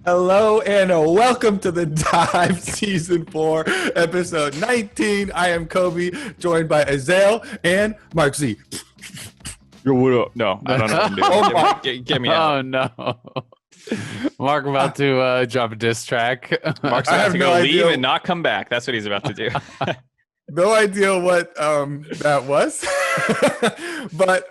Hello and welcome to the Dive Season 4, Episode 19. I am Kobe, joined by Azael and Mark Z. Yo, what up? No, I don't know what I'm doing. Get me out. Oh, no. Mark about to drop a diss track. Mark's I about have to no go idea. leave and not come back. That's what he's about to do. No idea what that was. But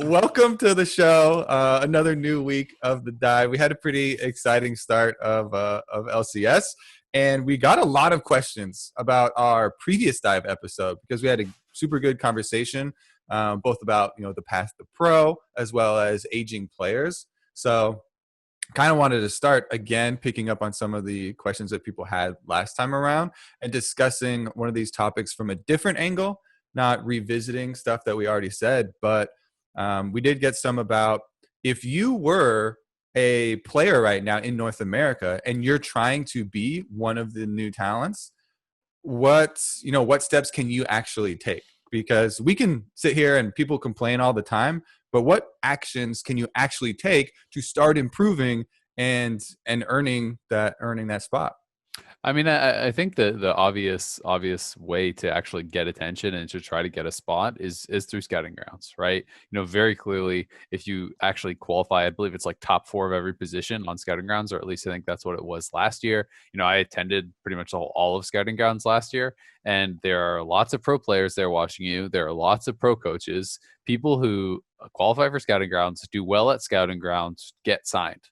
welcome to the show. Another new week of the dive. We had a pretty exciting start of LCS, and we got a lot of questions about our previous dive episode because we had a super good conversation, both about the path to pro as well as aging players. So kind of wanted to start again picking up on some of the questions that people had last time around and discussing one of these topics from a different angle, not revisiting stuff that we already said, but we did get some about if you were a player right now in North America and you're trying to be one of the new talents, what steps can you actually take? Because we can sit here and people complain all the time, but what actions can you actually take to start improving and earning that spot? I mean, I think the obvious way to actually get attention and to try to get a spot is through scouting grounds, right? Very clearly, if you actually qualify, I believe it's like top 4 of every position on scouting grounds, or at least I think that's what it was last year. I attended pretty much all of scouting grounds last year, and there are lots of pro players there watching you. There are lots of pro coaches, people who qualify for scouting grounds, do well at scouting grounds, get signed.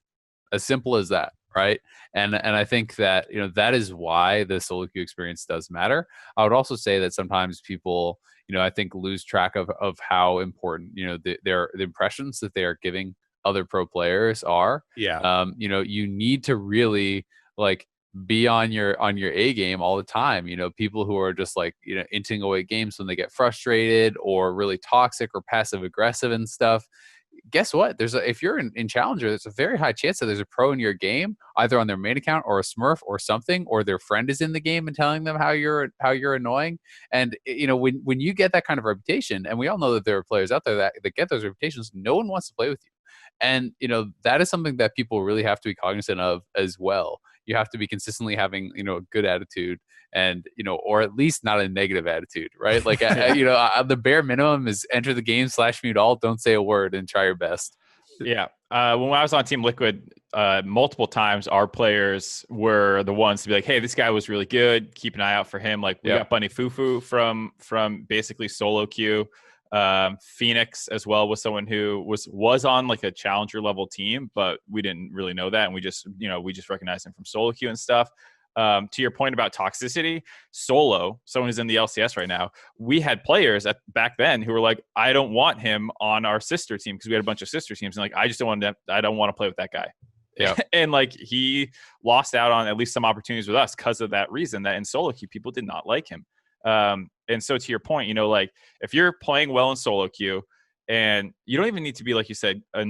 As simple as that. Right. And I think that, that is why the solo queue experience does matter. I would also say that sometimes people, I think lose track of how important, the impressions that they are giving other pro players are. Yeah. You need to really be on your A game all the time. People who are just inting away games when they get frustrated or really toxic or passive aggressive and stuff. Guess what? If you're in Challenger, there's a very high chance that there's a pro in your game, either on their main account or a Smurf or something, or their friend is in the game and telling them how you're annoying. And when you get that kind of reputation, and we all know that there are players out there that get those reputations, no one wants to play with you. And that is something that people really have to be cognizant of as well. You have to be consistently having a good attitude, and or at least not a negative attitude, right? The bare minimum is enter the game /mute all, don't say a word, and try your best. Yeah. When I was on Team Liquid, multiple times our players were the ones to be like, hey, this guy was really good, keep an eye out for him. Like we got Bunny Fufu from basically solo queue. Phoenix as well was someone who was on like a challenger level team, but we didn't really know that, and we just recognized him from solo queue and stuff. To your point about toxicity, solo, someone who's in the LCS right now, we had players back then who were like, I don't want him on our sister team, because we had a bunch of sister teams, and I don't want to play with that guy. Yeah. And he lost out on at least some opportunities with us because of that reason, that in solo queue people did not like him. And so to your point, if you're playing well in solo queue, and you don't even need to be, like you said, a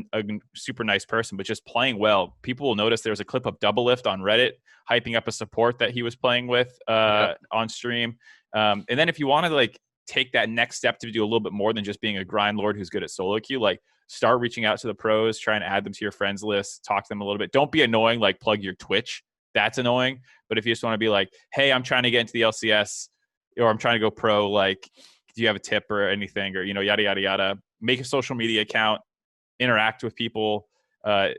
super nice person, but just playing well, people will notice. There was a clip of Double Lift on Reddit hyping up a support that he was playing with on stream. And then if you want to take that next step to do a little bit more than just being a grind lord who's good at solo queue, start reaching out to the pros, try and add them to your friends list, talk to them a little bit. Don't be annoying, plug your Twitch. That's annoying. But if you just want to be hey, I'm trying to get into the LCS, or I'm trying to go pro, do you have a tip or anything, or, yada, yada, yada. Make a social media account, interact with people. Five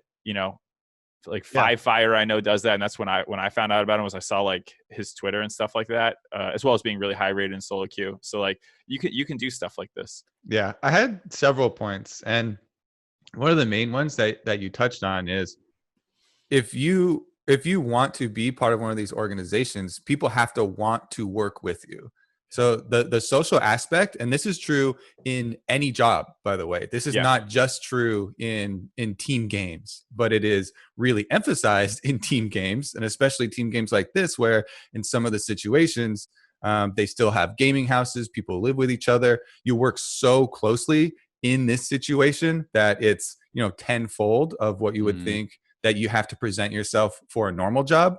Fire, I know, does that. And that's when I found out about him, was I saw his Twitter and stuff like that, as well as being really high rated in solo queue. So you can do stuff like this. Yeah, I had several points. And one of the main ones that you touched on is if you want to be part of one of these organizations, people have to want to work with you. So the social aspect, and this is true in any job, by the way, this is not just true in team games, but it is really emphasized in team games, and especially team games like this, where in some of the situations, they still have gaming houses, people live with each other. You work so closely in this situation that it's, tenfold of what you would think that you have to present yourself for a normal job.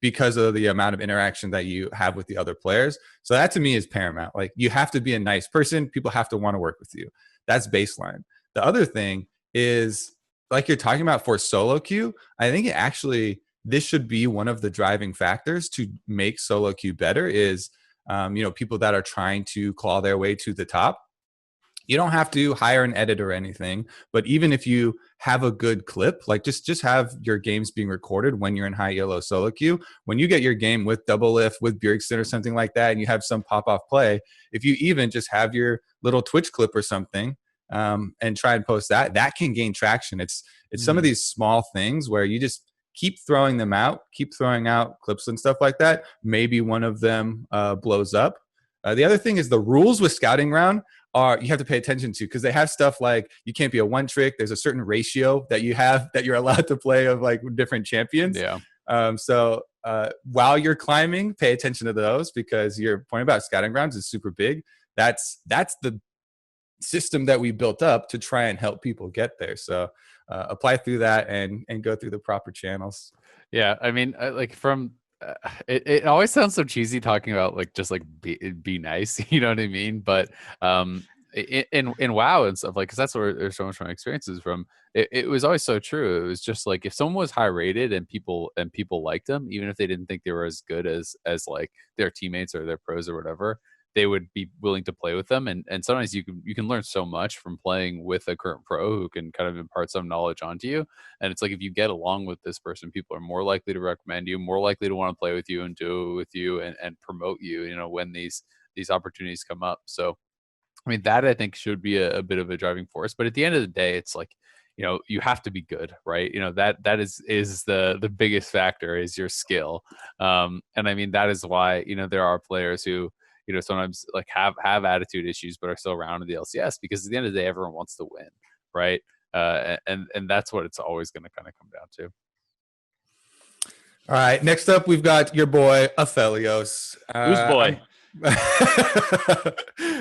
Because of the amount of interaction that you have with the other players. So that to me is paramount. You have to be a nice person. People have to want to work with you. That's baseline. The other thing is like you're talking about for solo queue, I think this should be one of the driving factors to make solo queue better is, people that are trying to claw their way to the top. You don't have to hire an editor or anything, but even if you have a good clip, like just have your games being recorded when you're in high elo solo queue. When you get your game with double lift, with Bjergsen or something like that, and you have some pop off play, if you even just have your little Twitch clip or something, and try and post that can gain traction. It's some of these small things where you just keep throwing them out, keep throwing out clips and stuff like that. Maybe one of them blows up. The other thing is the rules with scouting round you have to pay attention to, because they have stuff like you can't be a one trick. There's a certain ratio that you're allowed to play of like different champions. Yeah. So while you're climbing, pay attention to those, because your point about scouting grounds is super big. That's the system that we built up to try and help people get there. So apply through that and go through the proper channels. Yeah, I mean, it always sounds so cheesy talking about like just like be nice, you know what I mean? But in WoW and stuff, like, because that's where there's so much of my experiences from. It was always so true. It was just like if someone was high rated and people liked them, even if they didn't think they were as good as like their teammates or their pros or whatever, they would be willing to play with them. And sometimes you can learn so much from playing with a current pro who can kind of impart some knowledge onto you. And it's like, if you get along with this person, people are more likely to recommend you, more likely to want to play with you and do it with you and promote you, when these opportunities come up. So, I mean, that I think should be a bit of a driving force. But at the end of the day, it's like, you have to be good, right? That is the biggest factor is your skill. And I mean, that is why, there are players who, sometimes like have attitude issues, but are still around in the LCS, because at the end of the day, everyone wants to win, right? And that's what it's always going to kind of come down to. All right, next up, we've got your boy Aphelios. Whose boy?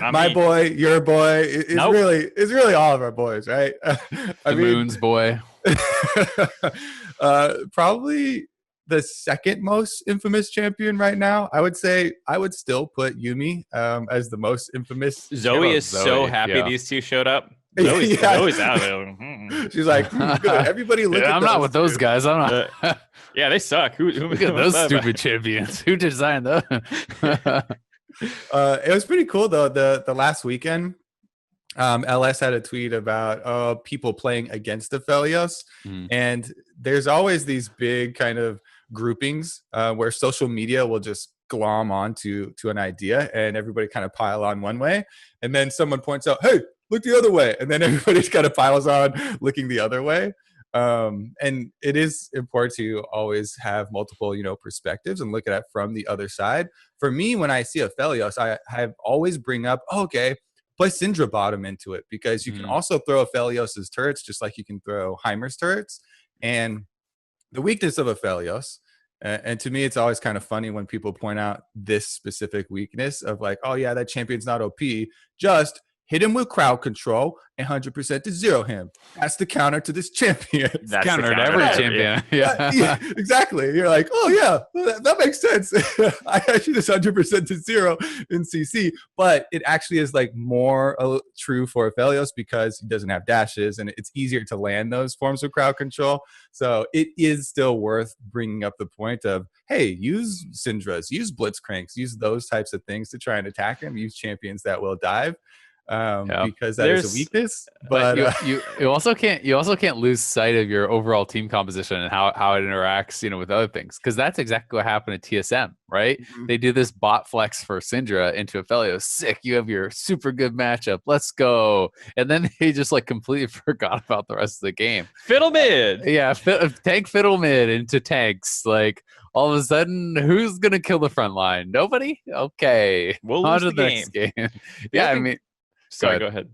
My boy, your boy. It's Nope. really all of our boys, right? Moon's boy. Probably the second most infamous champion right now. I would say I would still put Yuumi as the most infamous. Zoe is so happy these two showed up. Zoe's out there. She's like, good. Everybody look at I'm not with those guys. I'm not. Yeah, they suck. Who look at those stupid champions? Who designed those? It was pretty cool though. The last weekend, LS had a tweet about people playing against Aphelios, and there's always these big kind of groupings where social media will just glom on to an idea, and everybody kind of pile on one way, and then someone points out, hey, look the other way, and then everybody kind of piles on looking the other way. And it is important to always have multiple, perspectives and look at it from the other side. For me, when I see Aphelios, I always bring up, play Syndra bottom into it, because you can also throw Aphelios' turrets just like you can throw Heimer's turrets. And the weakness of Aphelios, and to me, it's always kind of funny when people point out this specific weakness of like, oh yeah, that champion's not OP, just hit him with crowd control and 100% to zero him. That's the counter to this champion. That's counter to every champion. Yeah, exactly. You're like, oh yeah, that makes sense. I actually just 100% to zero in CC, but it actually is like more true for Aphelios because he doesn't have dashes and it's easier to land those forms of crowd control. So it is still worth bringing up the point of, hey, use Syndras, use Blitzcranks, use those types of things to try and attack him. Use champions that will dive. Because that is a weakness, but you also can't lose sight of your overall team composition and how it interacts, with other things, because that's exactly what happened at TSM, right? They do this bot flex for Syndra into Aphelios. Sick, you have your super good matchup. Let's go, and then they just like completely forgot about the rest of the game. Fiddle mid, tank fiddle mid into tanks. Like all of a sudden, who's gonna kill the front line? Nobody. Okay, we'll lose the next game. Yeah, I mean. Sorry, go ahead.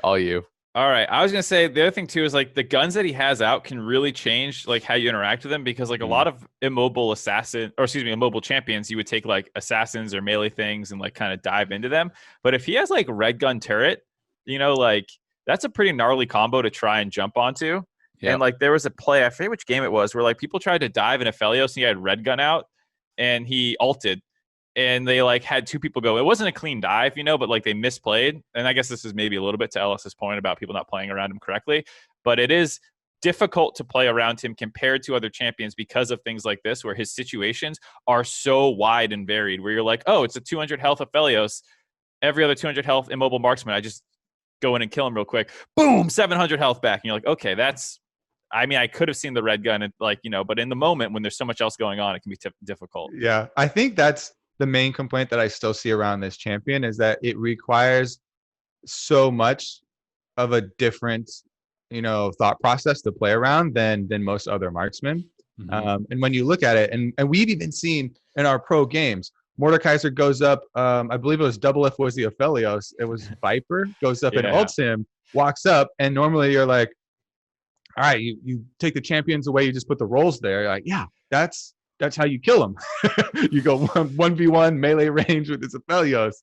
All you. All right. I was going to say the other thing too is like the guns that he has out can really change like how you interact with them, because like a lot of immobile champions, you would take like assassins or melee things and like kind of dive into them. But if he has like red gun turret, like that's a pretty gnarly combo to try and jump onto. Yep. And like there was a play, I forget which game it was, where like people tried to dive in Aphelios and he had red gun out and he ulted. And they like had two people go. It wasn't a clean dive, but like they misplayed. And I guess this is maybe a little bit to Ellis's point about people not playing around him correctly. But it is difficult to play around him compared to other champions because of things like this, where his situations are so wide and varied, where you're like, oh, it's a 200 health Aphelios. Every other 200 health immobile marksman, I just go in and kill him real quick. Boom, 700 health back. And you're like, okay, I could have seen the red gun and but in the moment when there's so much else going on, it can be difficult. Yeah, I think that's the main complaint that I still see around this champion is that it requires so much of a different, thought process to play around than most other marksmen. Mhm. And when you look at it, and we've even seen in our pro games, Mordekaiser goes up. I believe it was double if was the Aphelios. It was Viper goes up and ults him, walks up, and normally you're like, all right, you take the champions away, you just put the roles there. You're like, yeah, that's how you kill them. You go 1v1 melee range with this Aphelios.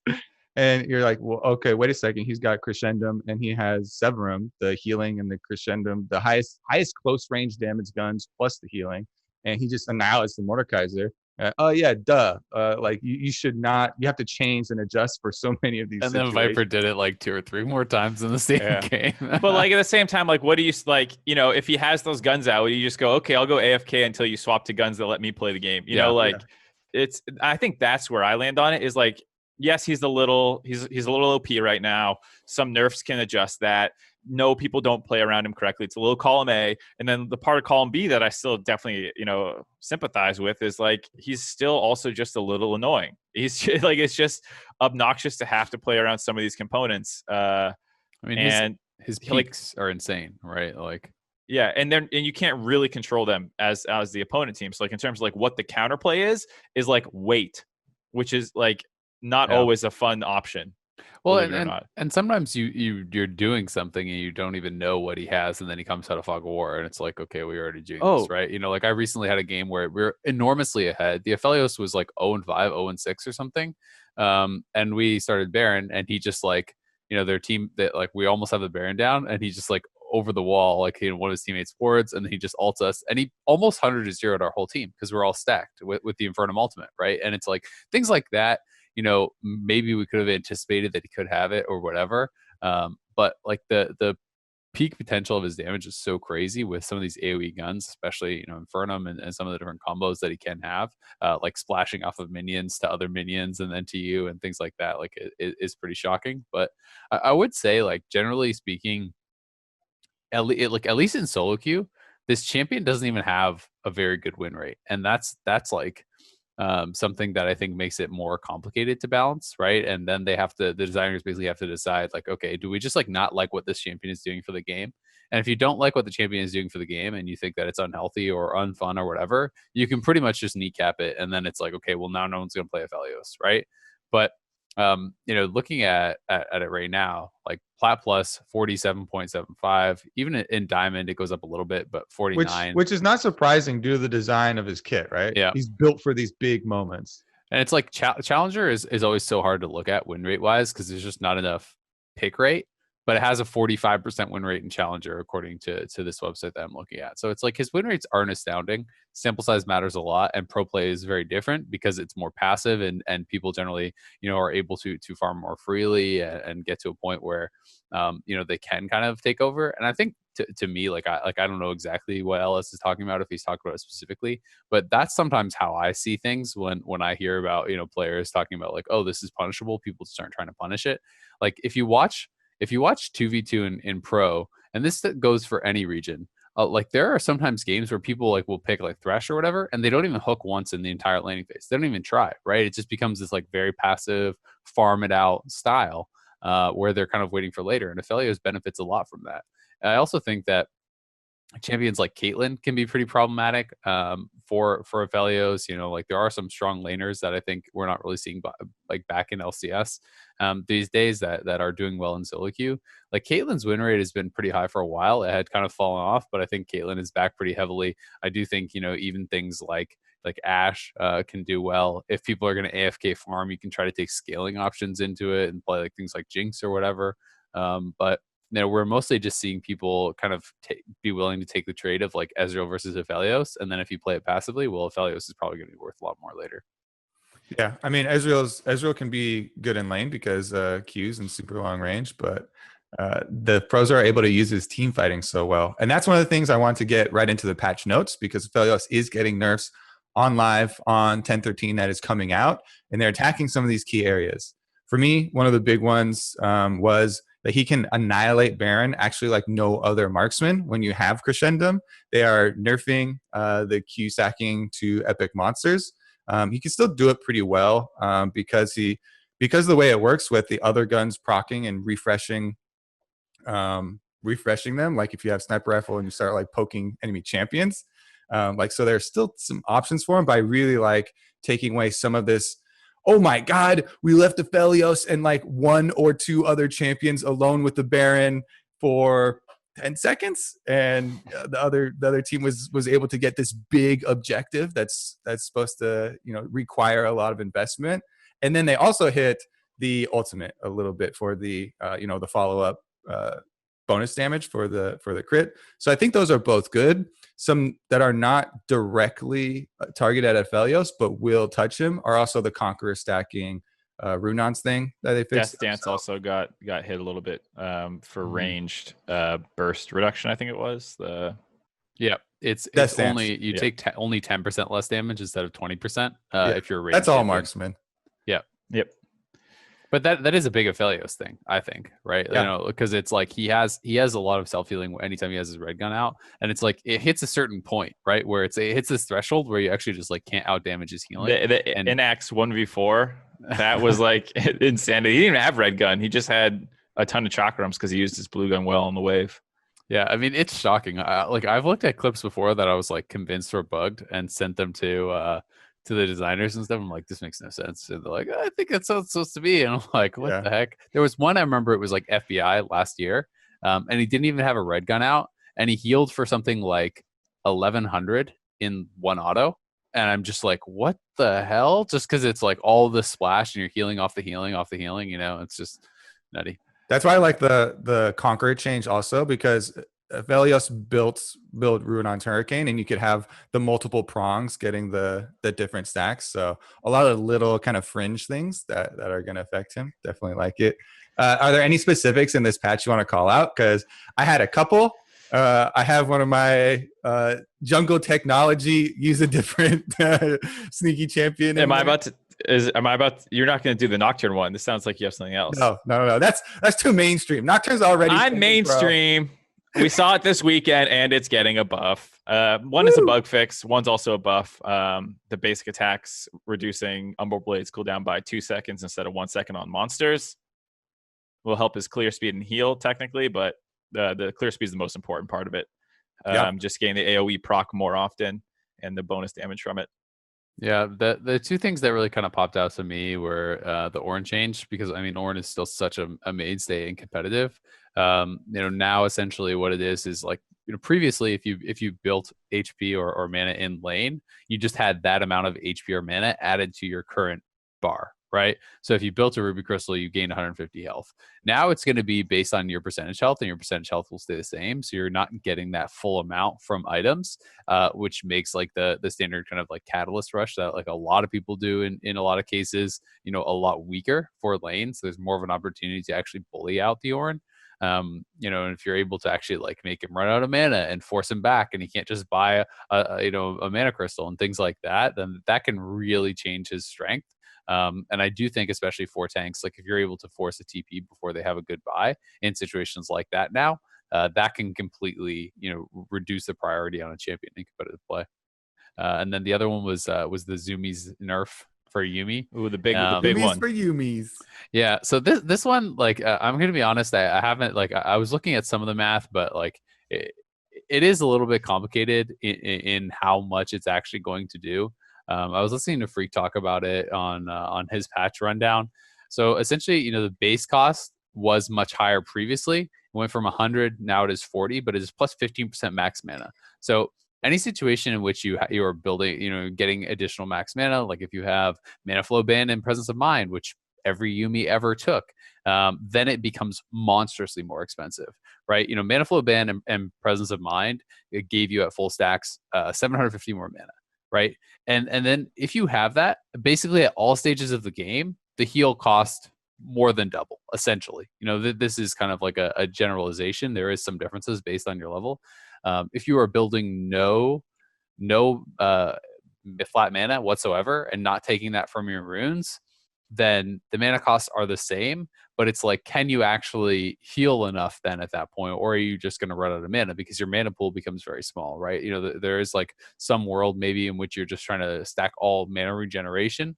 And you're like, well, okay, wait a second. He's got Crescendum and he has Severum, the healing and the Crescendum, the highest close range damage guns plus the healing. And he just annihilates the Mordekaiser. Oh yeah, duh. Like you should not. You have to change and adjust for so many of these. And situations. then Viper did it like 2 or 3 more times in the same game. But like at the same time, like what do you like? If he has those guns out, you just go, okay, I'll go AFK until you swap to guns that let me play the game. It's. I think that's where I land on it. Is like, yes, he's a little OP right now. Some nerfs can adjust that. No, people don't play around him correctly. It's a little column A. And then the part of column B that I still definitely, sympathize with is like, he's still also just a little annoying. He's just, like, it's just obnoxious to have to play around some of these components. His peaks are insane, right? Like, yeah, and you can't really control them as the opponent team. So like in terms of like what the counterplay is like weight, which is like not always a fun option. Well, and sometimes you're doing something and you don't even know what he has, and then he comes out of Fog of War, and it's like, okay, we already doing this, right? Like I recently had a game where we were enormously ahead. The Aphelios was like 0-5, 0-6 or something, and we started Baron, and he just like, their team that like we almost have the Baron down, and he just like over the wall, like one of his teammates forwards, and then he just ults us, and he almost 100-0'd our whole team because we're all stacked with the Infernum ultimate, right? And it's like things like that. Maybe we could have anticipated that he could have it or whatever. But like the peak potential of his damage is so crazy with some of these AoE guns, especially, Infernum and some of the different combos that he can have, like splashing off of minions to other minions and then to you and things like that. Like it is pretty shocking. But I would say, like, generally speaking, at least in solo queue, this champion doesn't even have a very good win rate. And that's like, something that I think makes it more complicated to balance, right? And then the designers basically have to decide, like, okay, do we just like not like what this champion is doing for the game? And if you don't like what the champion is doing for the game and you think that it's unhealthy or unfun or whatever, you can pretty much just kneecap it, and then it's like, okay, well, now no one's gonna play Aphelios, right? But looking at it right now, like Plat Plus 47.75, even in Diamond it goes up a little bit, but 49, which is not surprising due to the design of his kit, right? Yeah, he's built for these big moments. And it's like Challenger is always so hard to look at win rate wise because there's just not enough pick rate. But it has a 45% win rate in Challenger according to this website that I'm looking at. So it's like his win rates aren't astounding. Sample size matters a lot, and pro play is very different because it's more passive, and people generally, are able to farm more freely and get to a point where they can kind of take over. And I think to me, like I don't know exactly what LS is talking about, if he's talking about it specifically, but that's sometimes how I see things when I hear about players talking about like, oh, this is punishable. People start trying to punish it. Like if you watch 2v2 in pro, and this goes for any region, like there are sometimes games where people like will pick like Thresh or whatever, and they don't even hook once in the entire laning phase. They don't even try, right? It just becomes this like very passive, farm it out style, where they're kind of waiting for later. And Aphelios benefits a lot from that. And I also think that champions like Caitlyn can be pretty problematic for Aphelios. Like there are some strong laners that I think we're not really seeing like back in LCS these days that are doing well in solo queue. Like Caitlyn's win rate has been pretty high for a while. It had kind of fallen off, but I think Caitlyn is back pretty heavily. I do think even things like Ashe can do well. If people are going to AFK farm, you can try to take scaling options into it and play like things like Jinx or whatever. But we're mostly just seeing people kind of be willing to take the trade of like Ezreal versus Aphelios, and then if you play it passively, well, Aphelios is probably going to be worth a lot more later. Yeah, I mean Ezreal can be good in lane because Q's in super long range, but the pros are able to use his team fighting so well. And that's one of the things I want to get right into the patch notes, because Aphelios is getting nerfs on live on 10.13 that is coming out, and they're attacking some of these key areas. For me, one of the big ones was that he can annihilate Baron actually like no other marksman when you have Crescendum. They are nerfing the Q sacking to epic monsters. He can still do it pretty well because of the way it works with the other guns proccing and refreshing them. Like if you have sniper rifle and you start like poking enemy champions, so there's still some options for him. But I really like taking away some of this. Oh my God, we left Aphelios and like one or two other champions alone with the Baron for 10 seconds, and the other team was able to get this big objective that's supposed to require a lot of investment. And then they also hit the ultimate a little bit for the the follow up bonus damage for the crit. So I think those are both good. Some that are not directly targeted at Aphelios but will touch him are also the Conqueror stacking Runon's thing that they fixed. Death Dance also got hit a little bit for ranged burst reduction. I think it was it's Dance. only you take only 10% less damage instead of 20% if you're ranged. That's all marksman. Yep. But that is a big Aphelios thing, I think, right? Yeah. Because it's like he has a lot of self-healing anytime he has his red gun out, and it's like it hits a certain point, right, where it hits this threshold where you actually just like can't out damage his healing. In Axe 1v4, that was like insanity. He didn't even have red gun; he just had a ton of chakrams because he used his blue gun well on the wave. Yeah, I mean it's shocking. I've looked at clips before that I was like convinced were bugged and sent them to the designers and stuff. I'm like, this makes no sense. And they're like, I think that's how it's supposed to be. And I'm like, what the heck? There was one I remember, it was like FBI last year, and he didn't even have a red gun out, and he healed for something like 1100 in one auto. And I'm just like, what the hell? Just because it's like all the splash and you're healing off the healing, it's just nutty. That's why I like the Conqueror change also, because Aphelios built Runon's Hurricane, and you could have the multiple prongs getting the different stacks. So a lot of little kind of fringe things that are going to affect him. Definitely like it. Are there any specifics in this patch you want to call out? Because I had a couple. I have one of my jungle technology use a different sneaky champion. You're not going to do the Nocturne one? This sounds like you have something else. No. That's too mainstream. Nocturne's already. I'm mainstream. We saw it this weekend, and it's getting a buff. One is a bug fix. One's also a buff. The basic attacks reducing Umbral Blade's cooldown by 2 seconds instead of 1 second on monsters will help his clear speed and heal technically, but the clear speed is the most important part of it. Just getting the AoE proc more often and the bonus damage from it. Yeah, the two things that really kind of popped out to me were the Ornn change, because I mean Ornn is still such a mainstay in competitive. Now essentially what it is like, previously if you built HP or mana in lane, you just had that amount of HP or mana added to your current bar, right? So if you built a Ruby Crystal, you gain 150 health. Now it's going to be based on your percentage health, and your percentage health will stay the same. So you're not getting that full amount from items, which makes like the standard kind of like catalyst rush that like a lot of people do in a lot of cases, a lot weaker for lanes. So there's more of an opportunity to actually bully out the Ornn. And if you're able to actually like make him run out of mana and force him back, and he can't just buy a mana crystal and things like that, then that can really change his strength. And I do think, especially for tanks, like if you're able to force a TP before they have a good buy in situations like that now, that can completely, reduce the priority on a champion in competitive play. And then the other one was the Zoomies nerf for Yuumi. Ooh, the big one for Yuumis. Yeah. So this one, like, I'm gonna be honest, I haven't I was looking at some of the math, but like it is a little bit complicated in how much it's actually going to do. I was listening to Freak talk about it on his patch rundown. So essentially, the base cost was much higher previously. It went from 100, now it is 40, but it is plus 15% max mana. So any situation in which you are building, getting additional max mana, like if you have Mana Flow Ban and Presence of Mind, which every Yuumi ever took, then it becomes monstrously more expensive, right? Mana Flow Ban and Presence of Mind, it gave you at full stacks 750 more mana, right? And then if you have that, basically at all stages of the game, the heal cost more than double, essentially. This is kind of like a generalization. There is some differences based on your level. If you are building no flat mana whatsoever and not taking that from your runes, then the mana costs are the same, but it's like, can you actually heal enough then at that point, or are you just going to run out of mana because your mana pool becomes very small, right? There is like some world maybe in which you're just trying to stack all mana regeneration.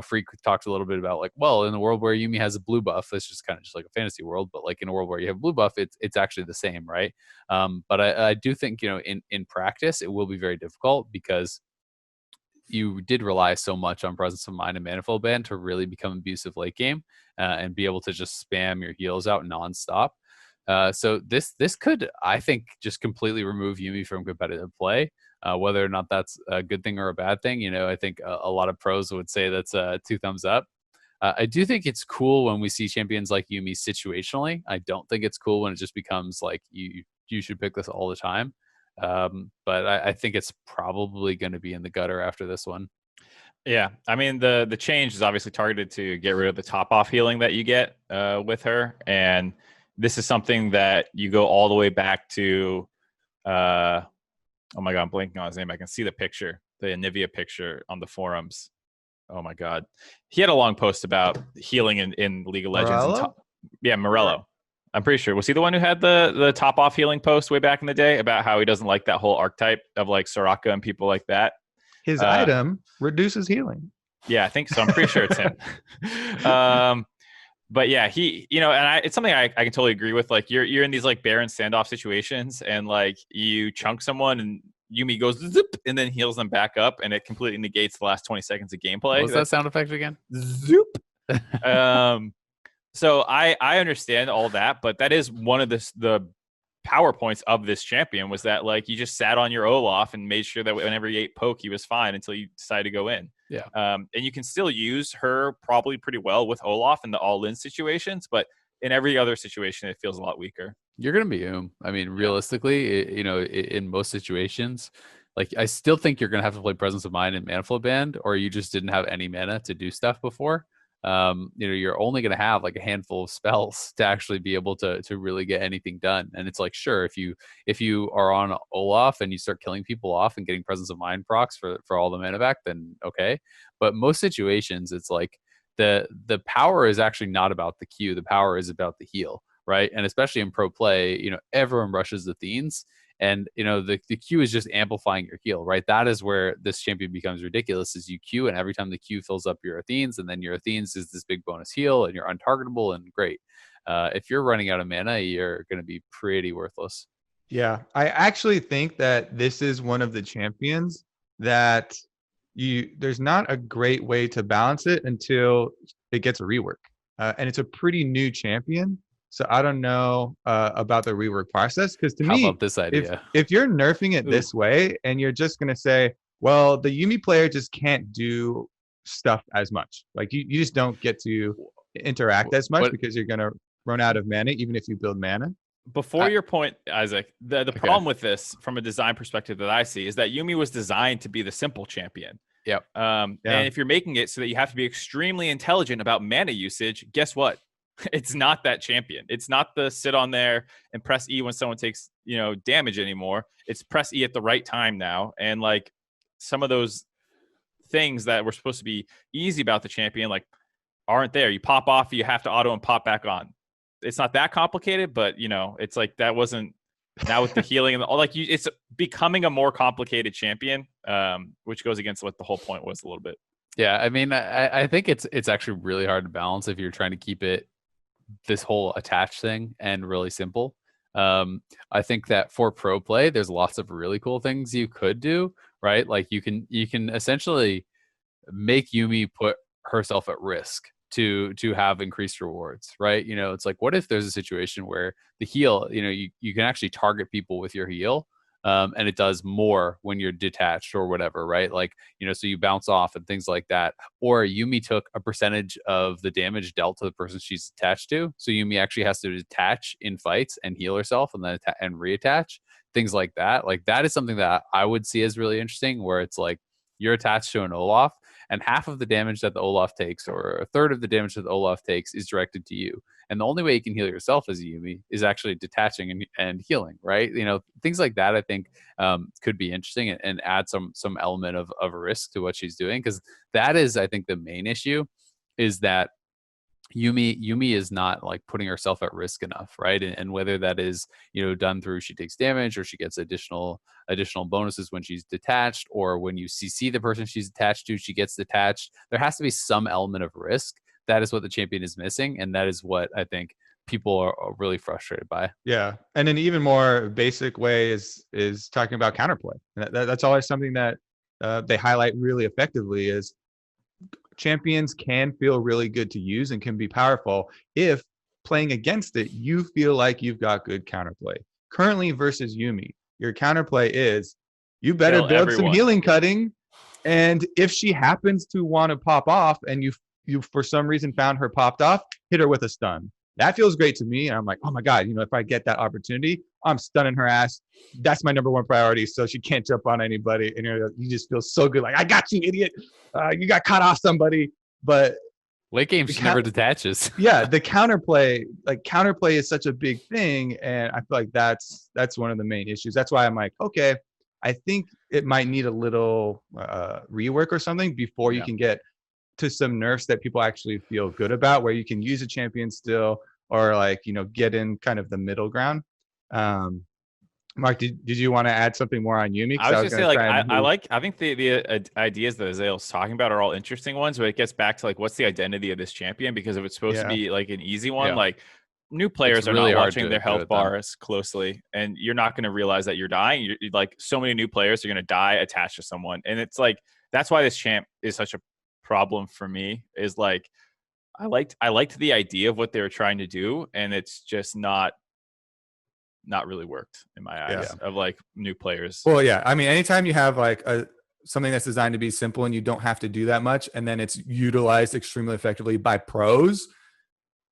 Freak talked a little bit about like, well, in the world where Yuumi has a blue buff, it's just kind of just like a fantasy world, but like in a world where you have blue buff, it's actually the same, right? But I do think, in practice, it will be very difficult because you did rely so much on presence of mind and manifold band to really become abusive late game and be able to just spam your heals out nonstop. So this could, I think, just completely remove Yuumi from competitive play. Whether or not that's a good thing or a bad thing, I think a lot of pros would say that's 2 thumbs up. I do think it's cool when we see champions like Yuumi situationally. I don't think it's cool when it just becomes like you should pick this all the time. But I think it's probably going to be in the gutter after this one. Yeah, I mean the change is obviously targeted to get rid of the top off healing that you get with her, and this is something that you go all the way back to. Oh my god, I'm blanking on his name. I can see the picture, the Anivia picture on the forums. Oh my god, he had a long post about healing in League of Legends. Morello. I'm pretty sure. Was he the one who had the top off healing post way back in the day about how he doesn't like that whole archetype of like Soraka and people like that? His item reduces healing. Yeah, I think so. I'm pretty sure it's him. But yeah, he, and it's something I can totally agree with. Like you're in these like Baron standoff situations and like you chunk someone and Yuumi goes zip and then heals them back up and it completely negates the last 20 seconds of gameplay. What's that sound effect again? Zoop. So I understand all that, but that is one of the PowerPoints of this champion was that like you just sat on your Olaf and made sure that whenever he ate poke, he was fine until you decided to go in. Yeah. And you can still use her probably pretty well with Olaf in the all-in situations, but in every other situation, it feels a lot weaker. You're going to be I mean, realistically, in most situations, like I still think you're going to have to play Presence of Mind and Manifold Band, or you just didn't have any mana to do stuff before. You're only going to have like a handful of spells to actually be able to really get anything done. And it's like, sure, if you are on Olaf and you start killing people off and getting Presence of Mind procs for all the mana back, then okay. But most situations, it's like the power is actually not about the Q. The power is about the heal, right? And especially in pro play, everyone rushes the Theans. And, the Q is just amplifying your heal, right? That is where this champion becomes ridiculous is you Q, and every time the Q fills up your Athenes, and then your Athenes is this big bonus heal, and you're untargetable and great. If you're running out of mana, you're going to be pretty worthless. Yeah, I actually think that this is one of the champions that there's not a great way to balance it until it gets a rework. And it's a pretty new champion. So I don't know about the rework process because to me, how about this idea? If you're nerfing it this way and you're just gonna say, well, the Yuumi player just can't do stuff as much. Like you just don't get to interact as much because you're gonna run out of mana even if you build mana. Before your point, Isaac, the problem with this from a design perspective that I see is that Yuumi was designed to be the simple champion. Yep. And if you're making it so that you have to be extremely intelligent about mana usage, guess what? It's not that champion. It's not the sit on there and press E when someone takes, damage anymore. It's press E at the right time now. And like some of those things that were supposed to be easy about the champion, like aren't there. You pop off, you have to auto and pop back on. It's not that complicated, but it's like that wasn't now with the healing and it's becoming a more complicated champion, which goes against what the whole point was a little bit. Yeah. I mean, I think it's actually really hard to balance if you're trying to keep it this whole attach thing and really simple. I think that for pro play, there's lots of really cool things you could do, right? Like you can essentially make Yuumi put herself at risk to have increased rewards, right? It's like, what if there's a situation where the heal, you can actually target people with your heal, and it does more when you're detached or whatever, right? Like, so you bounce off and things like that. Or Yuumi took a percentage of the damage dealt to the person she's attached to. So Yuumi actually has to detach in fights and heal herself and then and reattach, things like that. Like that is something that I would see as really interesting, where it's like you're attached to an Olaf and half of the damage that the Olaf takes, or a third of the damage that the Olaf takes, is directed to you. And the only way you can heal yourself as a Yuumi is actually detaching and healing, right? Things like that I think could be interesting and add some element of risk to what she's doing, because that is, I think, the main issue is that Yuumi is not like putting herself at risk enough, right? And whether that is done through she takes damage, or she gets additional bonuses when she's detached, or when you CC the person she's attached to, she gets detached. There has to be some element of risk. That is what the champion is missing, and that is what I think people are really frustrated by. Yeah, and an even more basic way is talking about counterplay. That's always something that they highlight really effectively. Is champions can feel really good to use and can be powerful if playing against it, you feel like you've got good counterplay. Currently versus Yuumi, your counterplay is you better build some healing cutting, and if she happens to want to pop off and you for some reason found her popped off, hit her with a stun. That feels great to me. And I'm like, oh my God, if I get that opportunity, I'm stunning her ass. That's my number one priority. So she can't jump on anybody. And you just feel so good. Like, I got you, idiot. You got caught off somebody. But late game, she never detaches. Yeah, the counterplay is such a big thing. And I feel like that's one of the main issues. That's why I'm like, okay, I think it might need a little rework or something before you can get to some nerfs that people actually feel good about, where you can use a champion still, or get in kind of the middle ground. Mark, did you want to add something more on Yuumi? I was gonna say, I think the ideas that Azael's talking about are all interesting ones, but it gets back to what's the identity of this champion? Because if it's supposed to be an easy one, new players are really not watching their health bars closely, and you're not going to realize that you're dying. You're so many new players are going to die attached to someone, and it's that's why this champ is such a problem for me. Is I liked the idea of what they were trying to do, and it's just not really worked in my eyes of new players. Well, yeah, I mean, anytime you have something that's designed to be simple and you don't have to do that much, and then it's utilized extremely effectively by pros,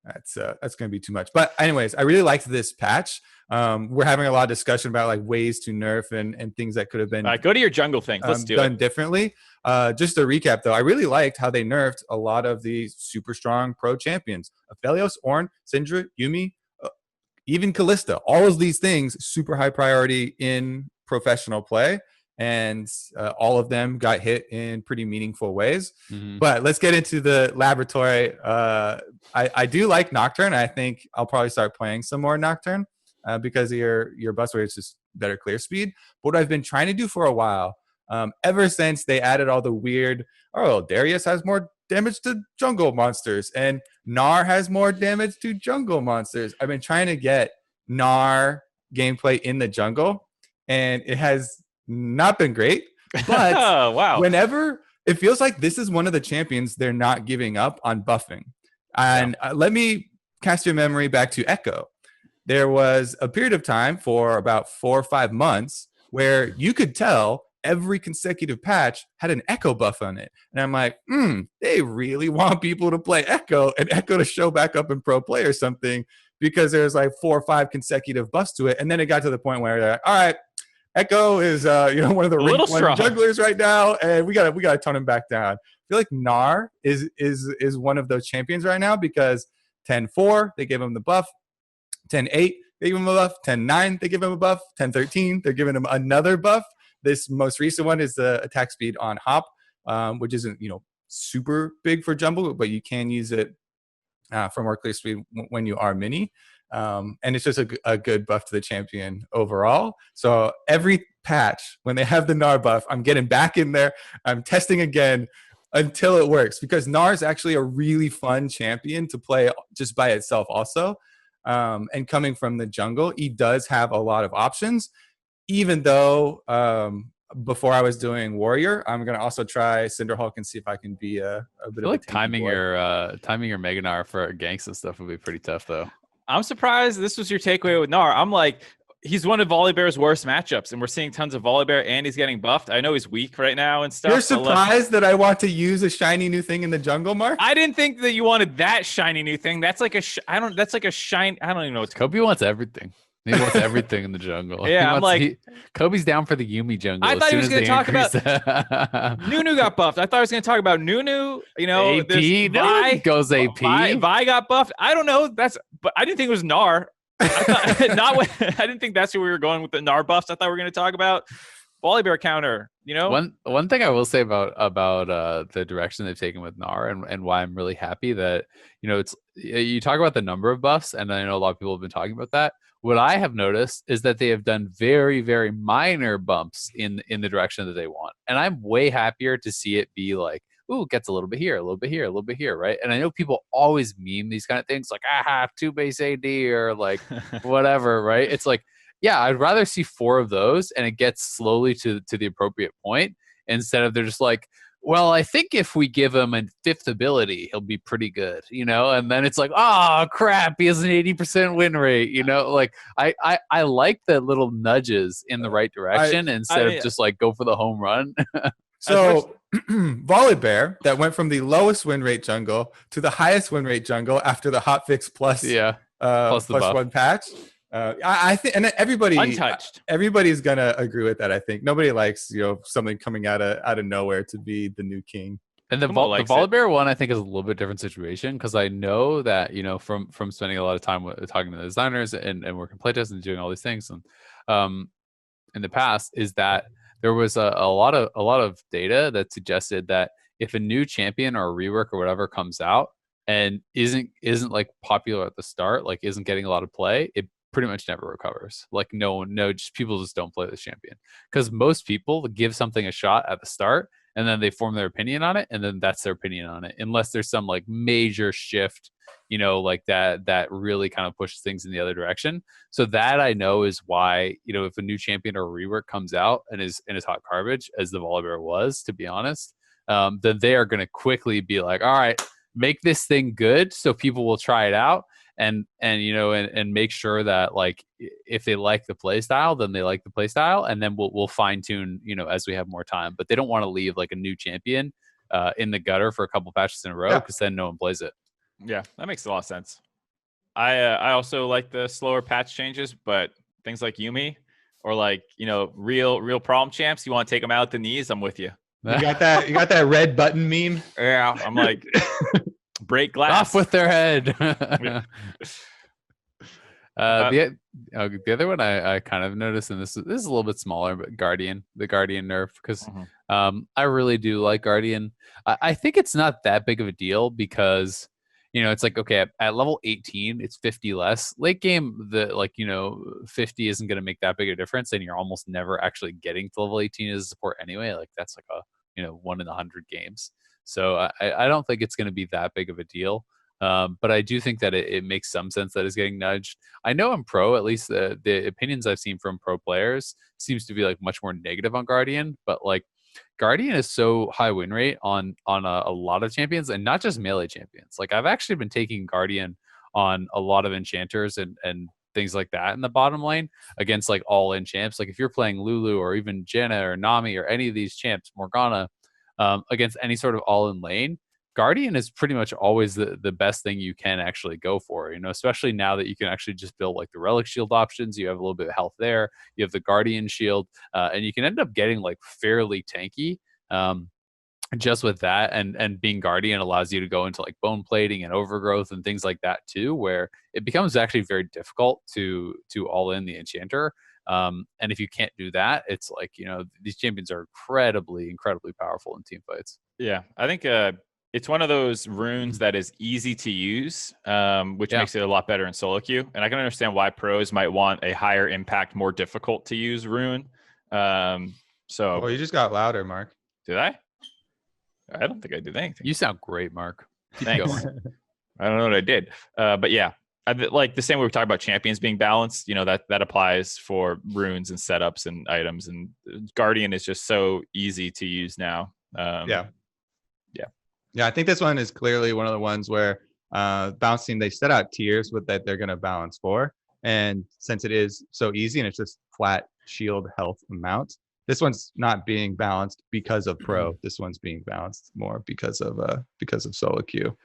that's going to be too much. But anyways, I really liked this patch. We're having a lot of discussion about ways to nerf and things that could have been go to your jungle thing. Let's done differently. Just to recap, though, I really liked how they nerfed a lot of the super strong pro champions: Aphelios, Ornn, Syndra, Yuumi, even Kalista. All of these things super high priority in professional play, and all of them got hit in pretty meaningful ways. Mm-hmm. But let's get into the laboratory. I do like Nocturne. I think I'll probably start playing some more Nocturne because of your bus rate is just better clear speed. But what I've been trying to do for a while, ever since they added all the weird, Darius has more damage to jungle monsters and Gnar has more damage to jungle monsters. I've been trying to get Gnar gameplay in the jungle, and it has not been great. But wow. Whenever it feels like this is one of the champions they're not giving up on buffing. And let me cast your memory back to Echo. There was a period of time for about 4 or 5 months where you could tell every consecutive patch had an Echo buff on it. And I'm like, they really want people to play Echo and Echo to show back up in pro play or something, because there's 4 or 5 consecutive buffs to it. And then it got to the point where they're like, all right, Echo is one of the ranked one jugglers right now, and we gotta tone him back down. I feel like Gnar is one of those champions right now, because 10-4 they give him the buff, 10-8 they give him a buff, 10-9 they give him a buff, 10-13 they're giving him another buff. This most recent one is the attack speed on Hop, which isn't super big for jungle, but you can use it for more clear speed when you are mini. And it's just a good buff to the champion overall. So every patch, when they have the Gnar buff, I'm getting back in there. I'm testing again until it works, because Gnar is actually a really fun champion to play just by itself also. And coming from the jungle, he does have a lot of options, even though before I was doing Warrior, I'm going to also try Cinderhulk and see if I can be a bit of a timing your Mega Gnar for ganks and stuff would be pretty tough, though. I'm surprised this was your takeaway with Gnar. I'm like, he's one of Volibear's worst matchups, and we're seeing tons of Volibear, and he's getting buffed. I know he's weak right now and stuff. You're surprised that I want to use a shiny new thing in the jungle, Mark? I didn't think that you wanted that shiny new thing. That's like a I don't even know. Kobe wants everything. He wants everything in the jungle. Yeah, I'm like, Kobe's down for the Yuumi jungle. I thought he was going to talk about Nunu got buffed. I thought he was going to talk about Nunu. You know, AP. this No one goes AP. Vi got buffed. I don't know. But I didn't think it was Gnar. I thought I didn't think that's who we were going with the Gnar buffs. I thought we were going to talk about Volibear counter. You know, one thing I will say about the direction they've taken with Gnar and why I'm really happy that, you know, it's, you talk about the number of buffs, and I know a lot of people have been talking about that. What I have noticed is that they have done very, very minor bumps in the direction that they want, and I'm way happier to see it be like, ooh, it gets a little bit here, a little bit here, a little bit here, right? And I know people always meme these kind of things like, aha, 2 base AD or like whatever, right? It's like, yeah, I'd rather see 4 of those and it gets slowly to the appropriate point, instead of they're just like, well, I think if we give him a 5th ability, he'll be pretty good, you know? And then it's like, oh, crap, he has an 80% win rate, you know? Like, I like the little nudges in the right direction instead of just like go for the home run. So Volibear, that went from the lowest win rate jungle to the highest win rate jungle after the hotfix plus plus one patch. I think, and everybody's gonna agree with that. I think nobody likes, you know, something coming out of nowhere to be the new king. And the Volibear one, I think, is a little bit different situation, because I know that, you know, from spending a lot of time talking to the designers and working playtests and doing all these things, and in the past, is that there was a lot of data that suggested that if a new champion or a rework or whatever comes out and isn't like popular at the start, like isn't getting a lot of play, it pretty much never recovers. Like just people just don't play this champion, because most people give something a shot at the start and then they form their opinion on it, and then that's their opinion on it, unless there's some like major shift, you know, like that really kind of pushes things in the other direction. So that, I know, is why, you know, if a new champion or a rework comes out and is hot garbage, as the Volibear was, to be honest, then they are going to quickly be like, all right, make this thing good so people will try it out, and you know, and make sure that, like, if they like the play style, then they like the play style, and then we'll fine tune, you know, as we have more time. But they don't want to leave like a new champion in the gutter for a couple patches in a row, because then no one plays it. Yeah, that makes a lot of sense. I also like the slower patch changes, but things like Yuumi or like, you know, real problem champs, you want to take them out at the knees, I'm with you. You got that red button meme? Yeah, I'm like, break glass off with their head. The other one I kind of noticed, and this is a little bit smaller, but the Guardian nerf, because I really do like Guardian. I think it's not that big of a deal, because, you know, it's like, okay, at level 18, it's 50 less. Late game, the, like, you know, 50 isn't going to make that big a difference, and you're almost never actually getting to level 18 as a support anyway. Like, that's like a, you know, 1 in 100 games. So I don't think it's going to be that big of a deal. But I do think that it makes some sense that it's getting nudged. I know in pro, at least the opinions I've seen from pro players seems to be like much more negative on Guardian, but like Guardian is so high win rate on a lot of champions, and not just melee champions. Like, I've actually been taking Guardian on a lot of enchanters and things like that in the bottom lane against like all in champs. Like, if you're playing Lulu or even Janna or Nami or any of these champs, Morgana, against any sort of all in lane, Guardian is pretty much always the best thing you can actually go for, you know, especially now that you can actually just build like the relic shield options. You have a little bit of health there. You have the Guardian shield, and you can end up getting like fairly tanky just with that. And being Guardian allows you to go into like bone plating and overgrowth and things like that too, where it becomes actually very difficult to all in the enchanter. And if you can't do that, it's like, you know, these champions are incredibly powerful in team fights. Yeah, I think it's one of those runes that is easy to use, which makes it a lot better in solo queue. And I can understand why pros might want a higher impact, more difficult to use rune. So, well, you just got louder, Mark. Did I? I don't think I did anything. You sound great, Mark. Keep Thanks. going. I don't know what I did, but yeah, like the same way we talk about champions being balanced. You know, that applies for runes and setups and items. And Guardian is just so easy to use now. Yeah, I think this one is clearly one of the ones where balancing, they set out tiers with that they're going to balance for. And since it is so easy and it's just flat shield health amount, this one's not being balanced because of pro. This one's being balanced more because of solo queue.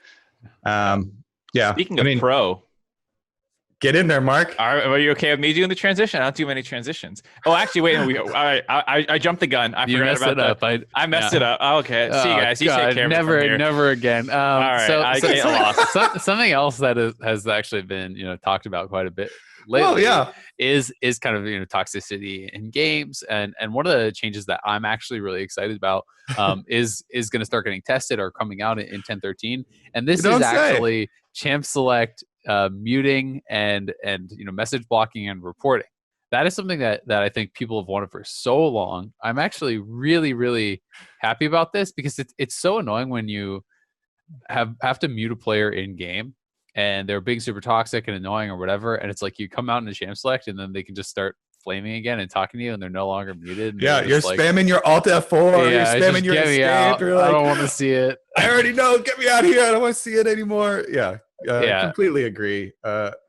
Yeah. Speaking of pro, Get in there, Mark. Are you okay with me doing the transition? I don't do many transitions. Oh, actually, wait. I jumped the gun. I forgot about that. I messed it up. Oh, okay. See you guys. You take care of it from here. Never again. All right. I get lost. Something else that has actually been talked about quite a bit lately is kind of toxicity in games, and one of the changes that I'm actually really excited about is going to start getting tested or coming out in 10.13, and this is actually champ select muting and message blocking and reporting. That is something that I think people have wanted for so long. I'm actually really, really happy about this because it's so annoying when you have to mute a player in game and they're being super toxic and annoying or whatever, and it's like you come out in a champ select and then they can just start flaming again and talking to you and they're no longer muted. Yeah, you're spamming your Alt F4, you're spamming your escape. You're like, I don't want to see it. I already know, get me out of here. I don't want to see it anymore. Yeah. Completely agree.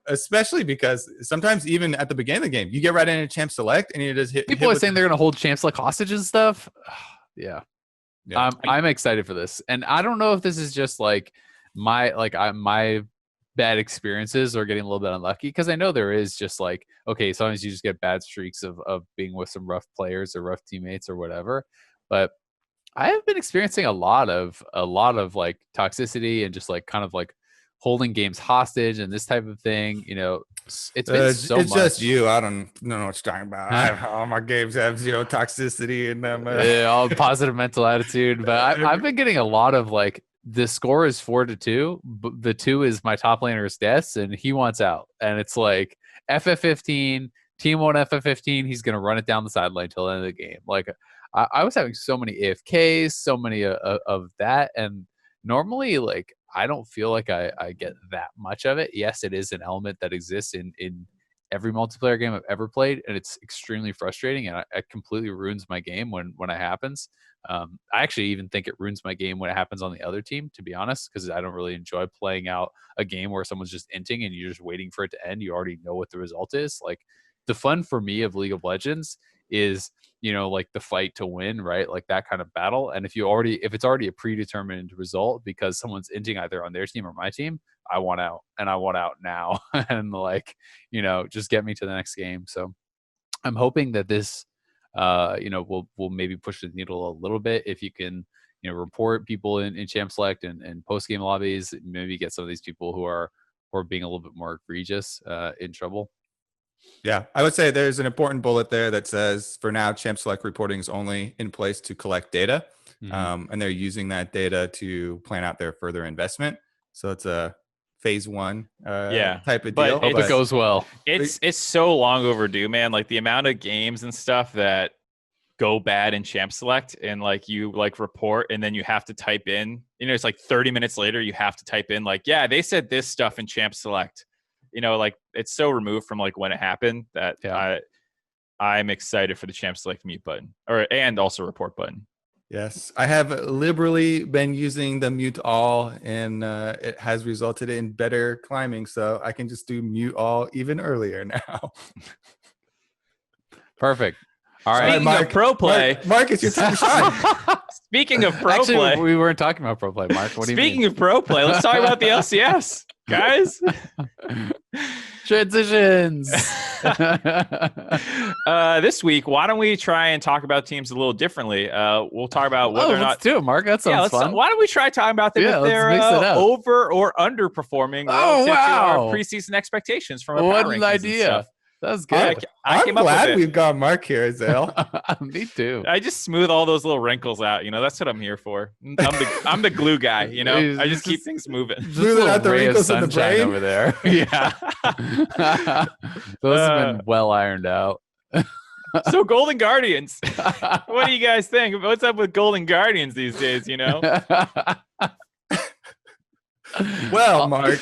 Especially because sometimes even at the beginning of the game, you get right into champ select and you just hit. People are saying they're going to hold champ select hostage and stuff. Yeah. I'm excited for this, and I don't know if this is just like my bad experiences or getting a little bit unlucky, because I know there is just like, okay, sometimes you just get bad streaks of being with some rough players or rough teammates or whatever, but I have been experiencing a lot of like toxicity and just like kind of like holding games hostage and this type of thing. It's been so much. It's just you. I don't know what you're talking about. All my games have toxicity in them. All positive mental attitude. But I've been getting a lot of like, the score is 4-2. But the 2 is my top laner's deaths, and he wants out. And it's like FF15, team 1 FF15. He's gonna run it down the sideline till the end of the game. Like I was having so many AFKs, so many of that, and normally like I don't feel like I get that much of it. Yes, it is an element that exists in every multiplayer game I've ever played, and it's extremely frustrating, and it completely ruins my game when it happens. I actually even think it ruins my game when it happens on the other team, to be honest, because I don't really enjoy playing out a game where someone's just inting and you're just waiting for it to end. You already know what the result is. Like, the fun for me of League of Legends is, like the fight to win, right? Like that kind of battle. And if it's already a predetermined result because someone's inting either on their team or my team, I want out, and I want out now. And like, just get me to the next game. So I'm hoping that this, will maybe push the needle a little bit. If you can, report people in champ select and post game lobbies, maybe get some of these people who are being a little bit more egregious in trouble. Yeah, I would say there's an important bullet there that says, for now, champ select reporting is only in place to collect data, and they're using that data to plan out their further investment. So it's a phase 1 type of deal. Hope it goes well. It's so long overdue, man. Like the amount of games and stuff that go bad in champ select, and like you like report, and then you have to type in, it's like 30 minutes later you have to type in like, yeah, they said this stuff in champ select. Like it's so removed from like when it happened that I'm excited for the champ select mute button and also report button. Yes, I have liberally been using the mute all, and it has resulted in better climbing. So I can just do mute all even earlier now. Perfect. All right, Speaking of pro play, Mark, it's your time to shine. Speaking of pro play, we weren't talking about pro play, Mark. What do you mean? Speaking of pro play, let's talk about the LCS, guys. Transitions. This week, why don't we try and talk about teams a little differently? We'll talk about whether or not. Let's do it, Mark. That sounds fun. Why don't we try talking about them if they're over or underperforming relative to our preseason expectations from a power rankings idea. And stuff. That's good. I'm glad we've got Mark here, Zale. Me too. I just smooth all those little wrinkles out. That's what I'm here for. I'm the glue guy. I just keep things moving. Smoothing out the wrinkles in the brain over there. Yeah. Those have been well ironed out. So Golden Guardians. What do you guys think? What's up with Golden Guardians these days? Well, Mark,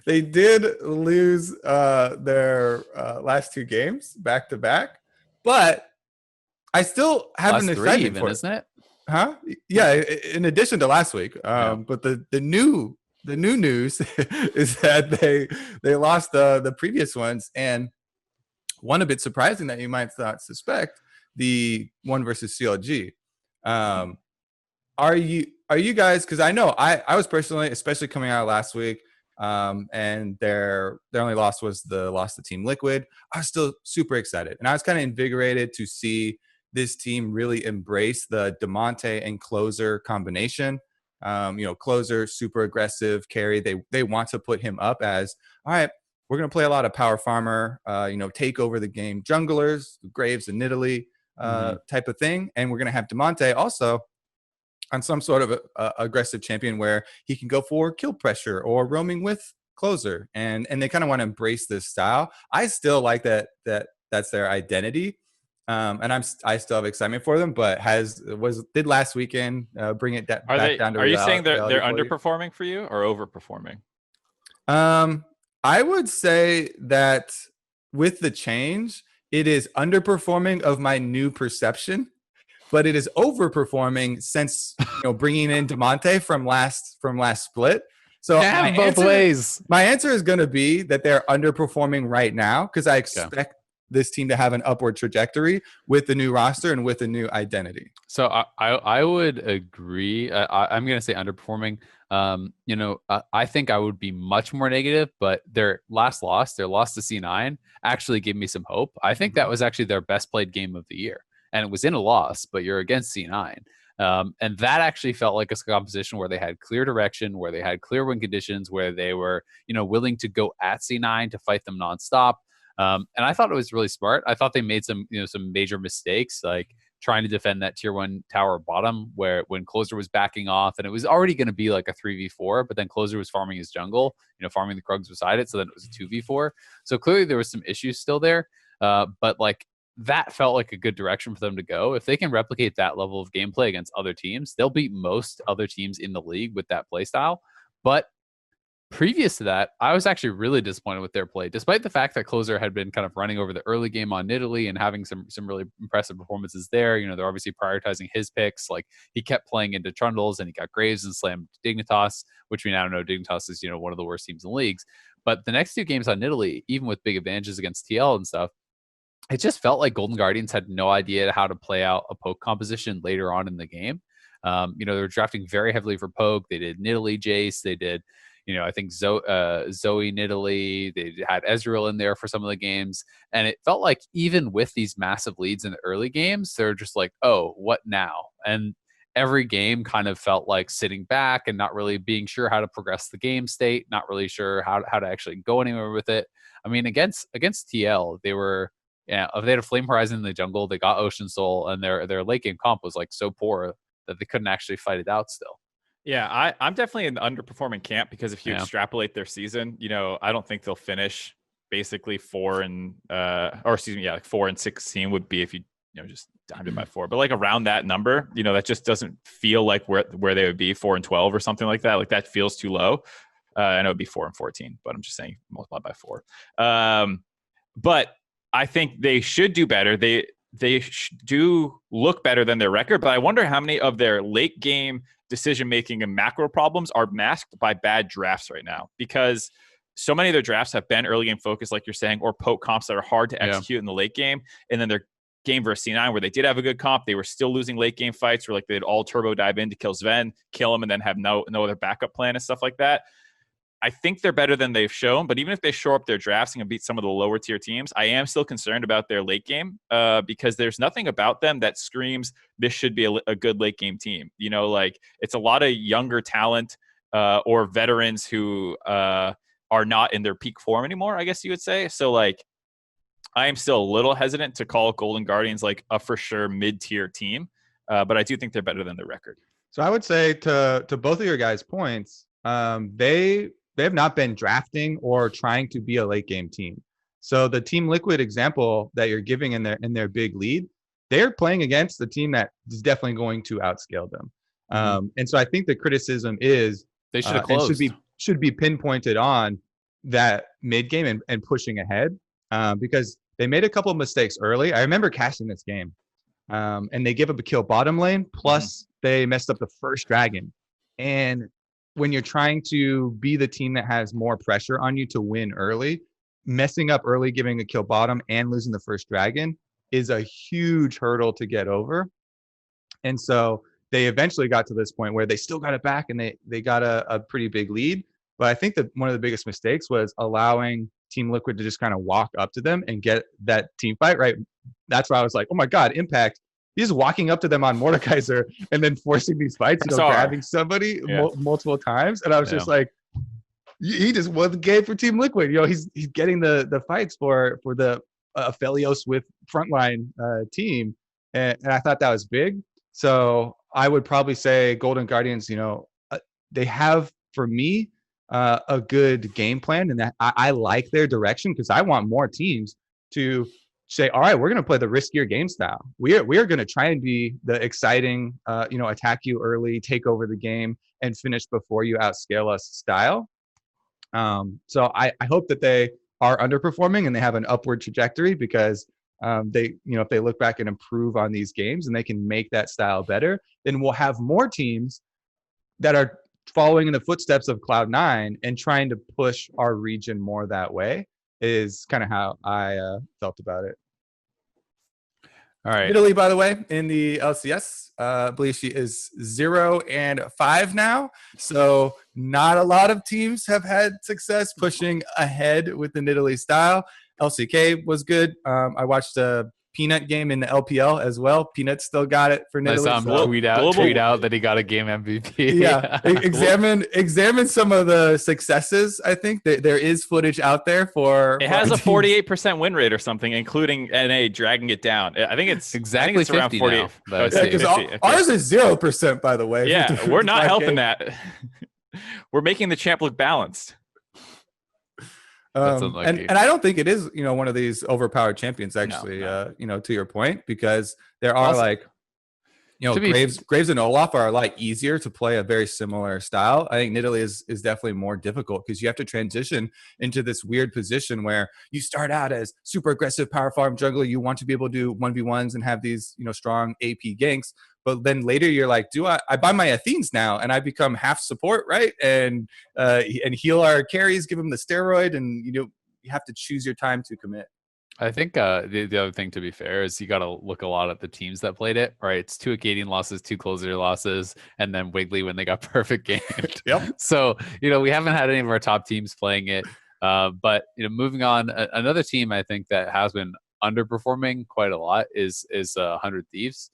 they did lose their last 2 games back to back, but I still have an excitement for it, isn't it? Huh? Yeah, in addition to last week. But the new news is that they lost the previous ones, and one a bit surprising that you might not suspect, the one versus CLG. Are you guys, because I know I was personally, especially coming out last week, and their only loss was the loss to Team Liquid. I was still super excited, and I was kind of invigorated to see this team really embrace the Demonte and closer combination. Closer, super aggressive carry. They want to put him up as, all right, we're going to play a lot of power farmer, take over the game junglers, Graves and Nidalee type of thing. And we're going to have Demonte also on some sort of a aggressive champion where he can go for kill pressure or roaming with closer. And they kind of want to embrace this style. I still like that's their identity. And I still have excitement for them, but did last weekend bring it back down to Are you saying they're reality underperforming for you or overperforming? I would say that with the change, it is underperforming of my new perception, but it is overperforming since bringing in Demonte from last split. So my answer is going to be that they're underperforming right now because I expect this team to have an upward trajectory with the new roster and with the new identity. So I would agree. I'm going to say underperforming. I think I would be much more negative, but their loss to C9 actually gave me some hope. I think that was actually their best played game of the year. And it was in a loss, but you're against C9. And that actually felt like a composition where they had clear direction, where they had clear win conditions, where they were, willing to go at C9 to fight them nonstop. And I thought it was really smart. I thought they made some major mistakes, like trying to defend that tier 1 tower bottom when Closer was backing off, and it was already going to be like a 3v4, but then Closer was farming his jungle, farming the Krugs beside it. So then it was a 2v4. So clearly there was some issues still there. But like that felt like a good direction for them to go. If they can replicate that level of gameplay against other teams, they'll beat most other teams in the league with that play style. But previous to that, I was actually really disappointed with their play, despite the fact that Closer had been kind of running over the early game on Nidalee and having some really impressive performances there. They're obviously prioritizing his picks. Like he kept playing into Trundles and he got Graves and slammed Dignitas, which we now know Dignitas is, one of the worst teams in the leagues. But the next two games on Nidalee, even with big advantages against TL and stuff, it just felt like Golden Guardians had no idea how to play out a poke composition later on in the game. They were drafting very heavily for poke. They did Nidalee Jace. They did, I think Zoe Nidalee. They had Ezreal in there for some of the games. And it felt like even with these massive leads in the early games, they're just like, oh, what now? And every game kind of felt like sitting back and not really being sure how to progress the game state, not really sure how to actually go anywhere with it. I mean, against TL, they were... Yeah, if they had a Flame Horizon in the jungle, they got Ocean Soul, and their late game comp was like so poor that they couldn't actually fight it out still. Yeah, I'm definitely in the underperforming camp because if you extrapolate their season, I don't think they'll finish basically 4 and 16 would be if you just timed it by 4, but like around that number, that just doesn't feel like where they would be 4 and 12 or something like that. Like that feels too low. I know it'd be 4 and 14, but I'm just saying multiply by 4. But I think they should do better. They do look better than their record, but I wonder how many of their late game decision-making and macro problems are masked by bad drafts right now, because so many of their drafts have been early game focused, like you're saying, or poke comps that are hard to execute in the late game. And then their game versus C9, where they did have a good comp, they were still losing late game fights where like they'd all turbo dive in to kill Sven, kill him, and then have no other backup plan and stuff like that. I think they're better than they've shown, but even if they show up their drafts and beat some of the lower tier teams, I am still concerned about their late game because there's nothing about them that screams this should be a good late game team. Like it's a lot of younger talent or veterans who are not in their peak form anymore, I guess you would say. So like I am still a little hesitant to call Golden Guardians like a for sure mid-tier team, but I do think they're better than their record. So I would say to both of your guys' points, they have not been drafting or trying to be a late game team. So the Team Liquid example that you're giving in their big lead, they're playing against the team that is definitely going to outscale them. And so I think the criticism is they should have closed. Should be pinpointed on that mid game and pushing ahead because they made a couple of mistakes early. I remember casting this game and they give up a kill bottom lane, plus they messed up the first dragon. And when you're trying to be the team that has more pressure on you to win early, messing up early, giving a kill bottom and losing the first dragon is a huge hurdle to get over. And so they eventually got to this point where they still got it back and they got a pretty big lead, But I think that one of the biggest mistakes was allowing Team Liquid to just kind of walk up to them and get that team fight, right? That's why I was like, oh my God, Impact. He's walking up to them on Mordekaiser and then forcing these fights, grabbing somebody multiple times. And I was just like, he just won the game for Team Liquid. He's getting the fights for the Aphelios with frontline team. And I thought that was big. So I would probably say Golden Guardians, they have, for me, a good game plan. And I like their direction because I want more teams to say, all right, we're going to play the riskier game style. We are going to try and be the exciting, attack you early, take over the game, and finish before you outscale us style. So I hope that they are underperforming and they have an upward trajectory because they, if they look back and improve on these games and they can make that style better, then we'll have more teams that are following in the footsteps of Cloud9 and trying to push our region more that way. Is kind of how I felt about it. All right. Nidalee, by the way, in the LCS, I believe she is 0-5 now. So not a lot of teams have had success pushing ahead with the Nidalee style. LCK was good. I watched a Peanut game in the LPL as well. Peanut still got it for Nidalee. I saw him tweet out that he got a game MVP. Yeah, examine some of the successes. I think that there is footage out there for. It has a 48% win rate or something, including NA dragging it down. I think it's exactly 50 around 48. now. Because ours is 0%, by the way. Yeah, we're not helping that. We're making the champ look balanced. And I don't think it is, one of these overpowered champions, actually, No. To your point, because there are Graves and Olaf are a lot easier to play a very similar style. I think Nidalee is definitely more difficult because you have to transition into this weird position where you start out as super aggressive power farm jungler. You want to be able to do 1v1s and have these, strong AP ganks. But then later you're like, I buy my Athenes now and I become half support, right? And heal our carries, give them the steroid, and you have to choose your time to commit. I think the other thing, to be fair, is you got to look a lot at the teams that played it, right? It's 2 gating losses, 2 closer losses, and then Wiggly when they got perfect gamed. Yep. So, we haven't had any of our top teams playing it. But, moving on, another team I think that has been underperforming quite a lot is 100 Thieves.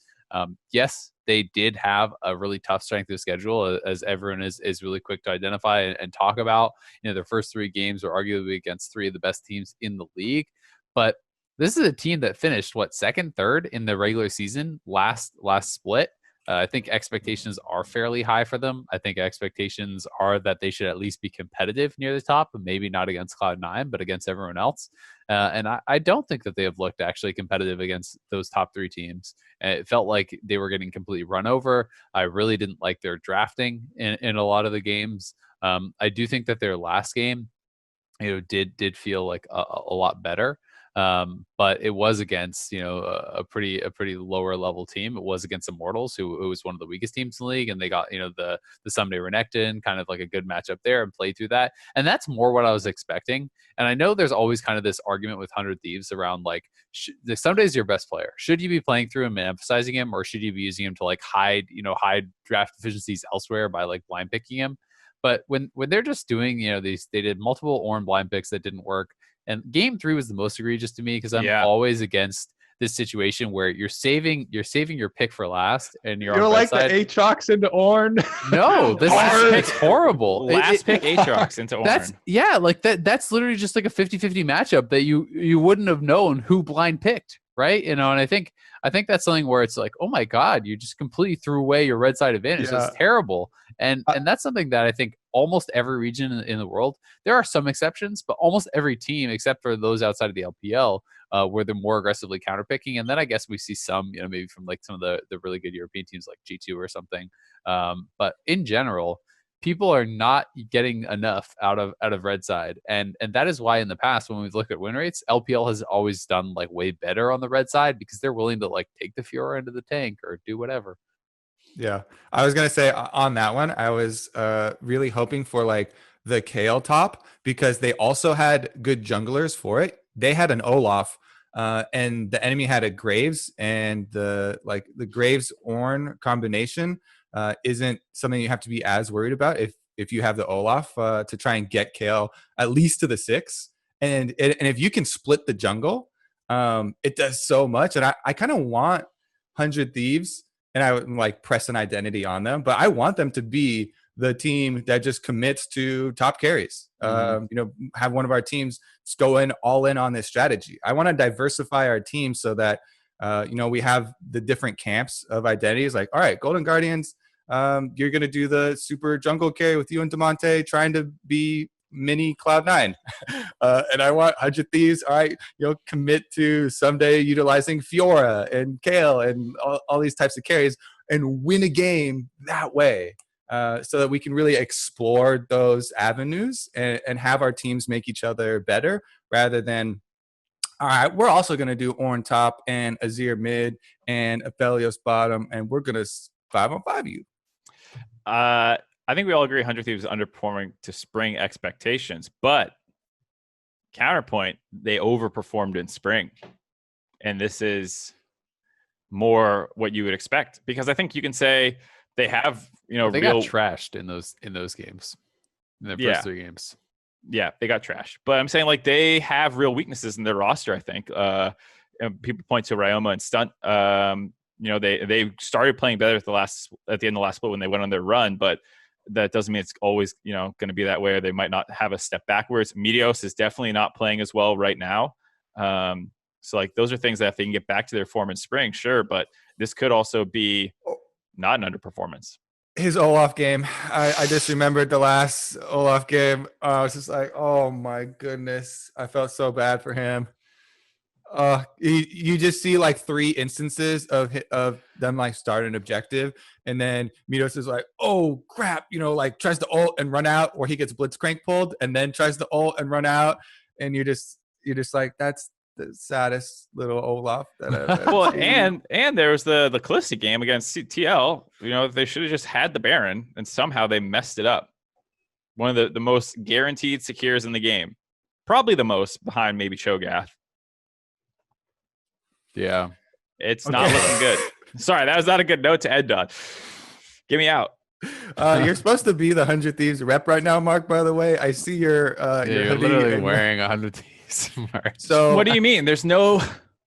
Yes, they did have a really tough strength of schedule, as everyone is really quick to identify and talk about. Their first 3 games were arguably against 3 of the best teams in the league. But this is a team that finished, second, third in the regular season last split. I think expectations are fairly high for them. I think expectations are that they should at least be competitive near the top, maybe not against Cloud9, but against everyone else. And I don't think that they have looked actually competitive against those top 3 teams. It felt like they were getting completely run over. I really didn't like their drafting in a lot of the games. I do think that their last game, did feel like a lot better. But it was against, a pretty lower level team. It was against Immortals, who was one of the weakest teams in the league, and they got, the Someday Renekton, kind of like a good matchup there, and played through that. And that's more what I was expecting. And I know there's always kind of this argument with 100 Thieves around the Someday's your best player. Should you be playing through him and emphasizing him, or should you be using him to hide draft deficiencies elsewhere by blind picking him? But when they're just doing, they did multiple Ornn blind picks that didn't work. And game 3 was the most egregious to me because I'm always against this situation where you're saving your pick for last, and you're on like side. The Aatrox into Ornn. No, this pick's horrible. Last pick Aatrox into Ornn. That's literally just like a 50-50 matchup that you wouldn't have known who blind picked, right? And I think that's something where it's like, oh my God, you just completely threw away your red side advantage. That's terrible. And that's something that I think almost every region in the world, there are some exceptions, but almost every team, except for those outside of the LPL, where they're more aggressively counterpicking. And then I guess we see some, maybe from some of the really good European teams like G2 or something. But in general, people are not getting enough out of red side. And that is why in the past, when we've looked at win rates, LPL has always done way better on the red side because they're willing to take the Fiora into the tank or do whatever. Yeah, I was gonna say on that one, I was really hoping for the Kale top because they also had good junglers for it. They had an Olaf, and the enemy had a Graves, and the Graves Ornn combination isn't something you have to be as worried about if if you have the Olaf to try and get Kale at least to the 6. And if you can split the jungle, it does so much. And I kind of want 100 Thieves, and I would like press an identity on them, but I want them to be the team that just commits to top carries. Have one of our teams just go all in on this strategy. I want to diversify our team so that we have the different camps of identities. Like, all right, Golden Guardians, you're going to do the super jungle carry with you and Demonte trying to be mini Cloud9. And I want 100 Thieves, all right, commit to someday utilizing Fiora and Kale and all these types of carries and win a game that way. So that we can really explore those avenues and have our teams make each other better rather than, all right, we're also going to do Ornn top and Azir mid and Aphelios bottom, and we're going to 5-on-5 you. I think we all agree 100 Thieves is underperforming to spring expectations, but counterpoint, they overperformed in spring. And this is more what you would expect, because I think you can say they have, they got trashed in those games, in their first 3 games. Yeah, they got trashed. But I'm saying like they have real weaknesses in their roster, I think. And people point to Ryoma and Stunt. They started playing better at the end of the last split when they went on their run, but that doesn't mean it's always, going to be that way, or they might not have a step backwards. Meteos is definitely not playing as well right now. So like those are things that if they can get back to their form in spring, sure, but this could also be not an underperformance. His Olaf game, I just remembered the last Olaf game. I was just like, oh my goodness, I felt so bad for him. You just see like 3 instances of them like start an objective, and then Meteos is like, oh crap, like tries to ult and run out, or he gets blitzcrank pulled and then tries to ult and run out, and you're just like, that's the saddest little Olaf that I've ever well, seen. and there was the Callisti game against TL. They should have just had the Baron, and somehow they messed it up. One of the most guaranteed secures in the game, probably the most behind maybe Cho'Gath. Yeah, it's not looking good. Sorry, that was not a good note to end on. Get me out. You're supposed to be the 100 Thieves rep right now, Mark. By the way, I see you're literally wearing 100 Thieves. So what do you mean? There's no.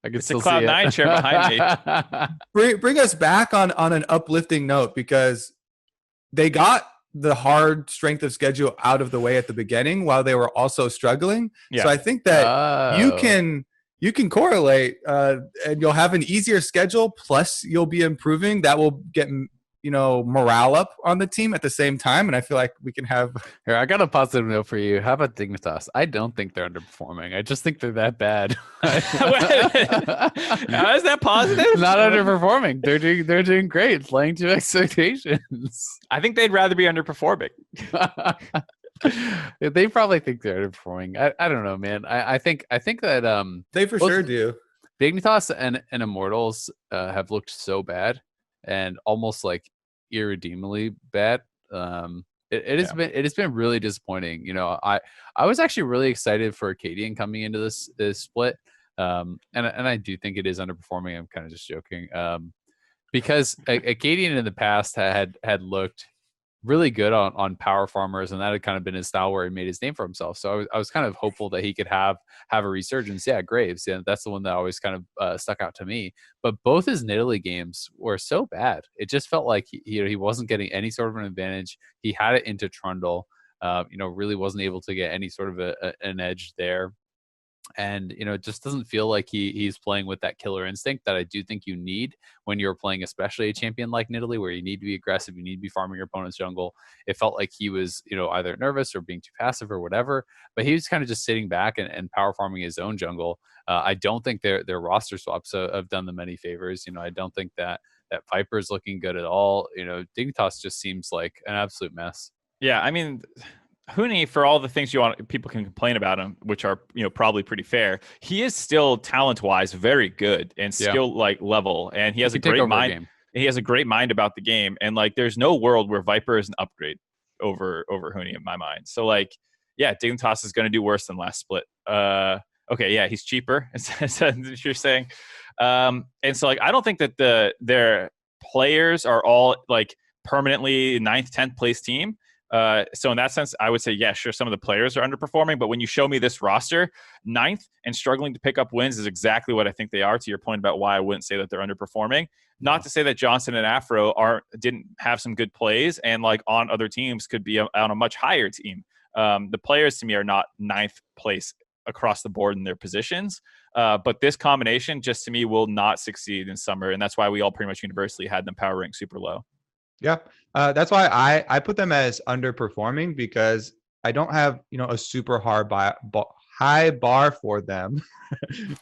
It's a Cloud9 chair behind me. Bring us back on an uplifting note, because they got the hard strength of schedule out of the way at the beginning while they were also struggling. Yeah. So I think that you can correlate, and you'll have an easier schedule. Plus, you'll be improving. That will get morale up on the team at the same time, and I feel like we can have. Here, I got a positive note for you. How about Dignitas? I don't think they're underperforming. I just think they're that bad. How is that positive? Not underperforming. They're doing great, playing to expectations. I think they'd rather be underperforming. They probably think they're underperforming. I don't know, man. I think that they for sure do. Dignitas and Immortals have looked so bad, and almost like irredeemably bad. It has been really disappointing. I was actually really excited for Acadian coming into this split, and I do think it is underperforming. I'm kind of just joking, because Acadian in the past had looked really good on power farmers, and that had kind of been his style where he made his name for himself. So I was kind of hopeful that he could have a resurgence. Yeah, Graves, yeah, that's the one that always kind of stuck out to me. But both his Nidalee games were so bad. It just felt like he wasn't getting any sort of an advantage. He had it into Trundle, really wasn't able to get any sort of an edge there. And it just doesn't feel like he's playing with that killer instinct that I do think you need when you're playing, especially a champion like Nidalee, where you need to be aggressive, you need to be farming your opponent's jungle. It felt like he was, either nervous or being too passive or whatever. But he was kind of just sitting back and power farming his own jungle. I don't think their roster swaps have done them any favors. I don't think that Viper's looking good at all. Dignitas just seems like an absolute mess. Yeah, I mean, Huni, for all the things people can complain about him, which are probably pretty fair, he is still talent-wise very good and skill level, and he has a great mind. He has a great mind about the game, and there's no world where Viper is an upgrade over Huni in my mind. So Dignitas is going to do worse than last split. Okay, yeah, he's cheaper, as you're saying, and so I don't think that their players are all permanently 9th, 10th place team. So in that sense, I would say, yeah, sure, some of the players are underperforming. But when you show me this roster, 9th and struggling to pick up wins is exactly what I think they are, to your point about why I wouldn't say that they're underperforming. Not to say that Johnson and Afro didn't have some good plays and like on other teams could be on a much higher team. The players to me are not 9th place across the board in their positions. But this combination just to me will not succeed in summer. And that's why we all pretty much universally had them power rank super low. Yeah, that's why I put them as underperforming, because I don't have a super high bar for them.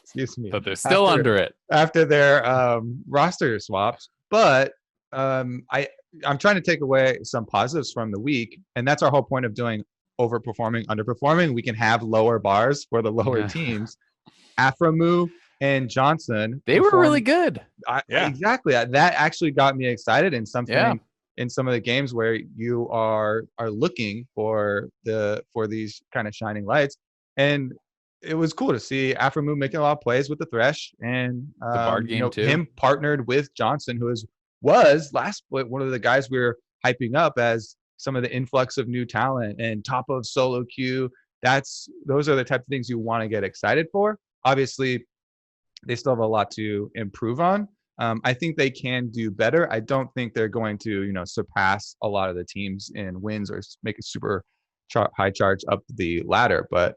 Excuse me. But they're still under it after their roster swaps. But I'm trying to take away some positives from the week, and that's our whole point of doing overperforming, underperforming. We can have lower bars for the lower teams. Aframu and Johnson, they were really good. Exactly. That actually got me excited in something. In some of the games where you are looking for these kind of shining lights, and it was cool to see Aframu making a lot of plays with the Thresh, and the Bard game too. Him partnered with Johnson, who was last split one of the guys we were hyping up as some of the influx of new talent and top of solo queue. Those are the type of things you want to get excited for. Obviously, they still have a lot to improve on. I think they can do better. I don't think they're going to, surpass a lot of the teams in wins or make a super high charge up the ladder, but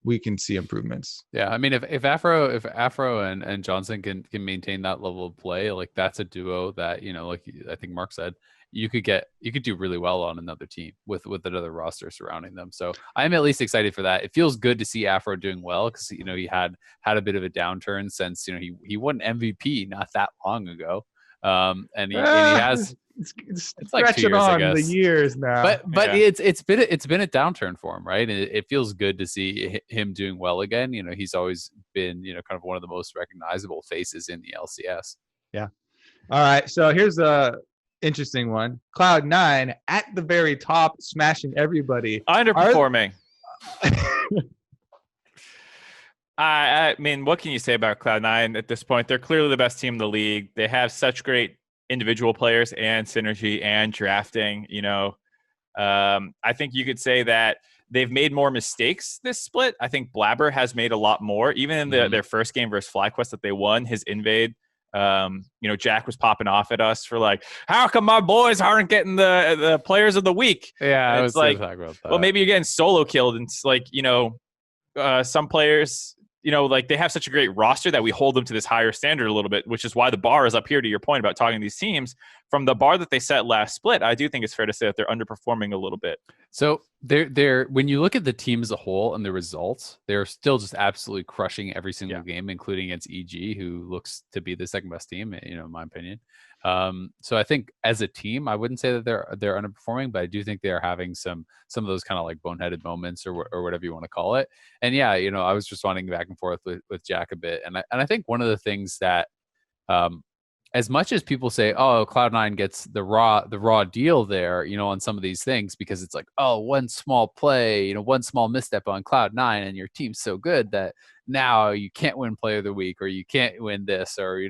we can see improvements. Yeah, I mean, if Afro and Johnson can maintain that level of play, like that's a duo that like I think Mark said, you could do really well on another team with another roster surrounding them. So I'm at least excited for that. It feels good to see Afro doing well, because he had a bit of a downturn since he won MVP not that long ago, and he has it's like 2 years, I guess. The years now, but it's been a downturn for him, right? And it feels good to see him doing well again. He's always been kind of one of the most recognizable faces in the LCS. Yeah. All right. So here's a interesting one. Cloud9 at the very top, smashing everybody. Underperforming. I mean, what can you say about Cloud9 at this point? They're clearly the best team in the league. They have such great individual players and synergy and drafting. I think you could say that they've made more mistakes this split. I think Blabber has made a lot more, even in their first game versus FlyQuest that they won, his invade. Jack was popping off at us for like, how come my boys aren't getting the players of the week? Yeah, it's like, well, maybe you're getting solo killed, and it's like, some players, like they have such a great roster that we hold them to this higher standard a little bit, which is why the bar is up here, to your point about talking to these teams. From the bar that they set last split, I do think it's fair to say that they're underperforming a little bit. So they're when you look at the team as a whole and the results, they're still just absolutely crushing every single game, including against EG, who looks to be the second best team, in my opinion. So I think as a team, I wouldn't say that they're underperforming, but I do think they're having some of those kind of like boneheaded moments or whatever you want to call it. And yeah, I was responding back and forth with Jack a bit, and I think one of the things that as much as people say, oh, Cloud9 gets the raw deal there, on some of these things, because it's like, oh, one small play, one small misstep on Cloud9 and your team's so good that now you can't win Player of the Week, or you can't win this, or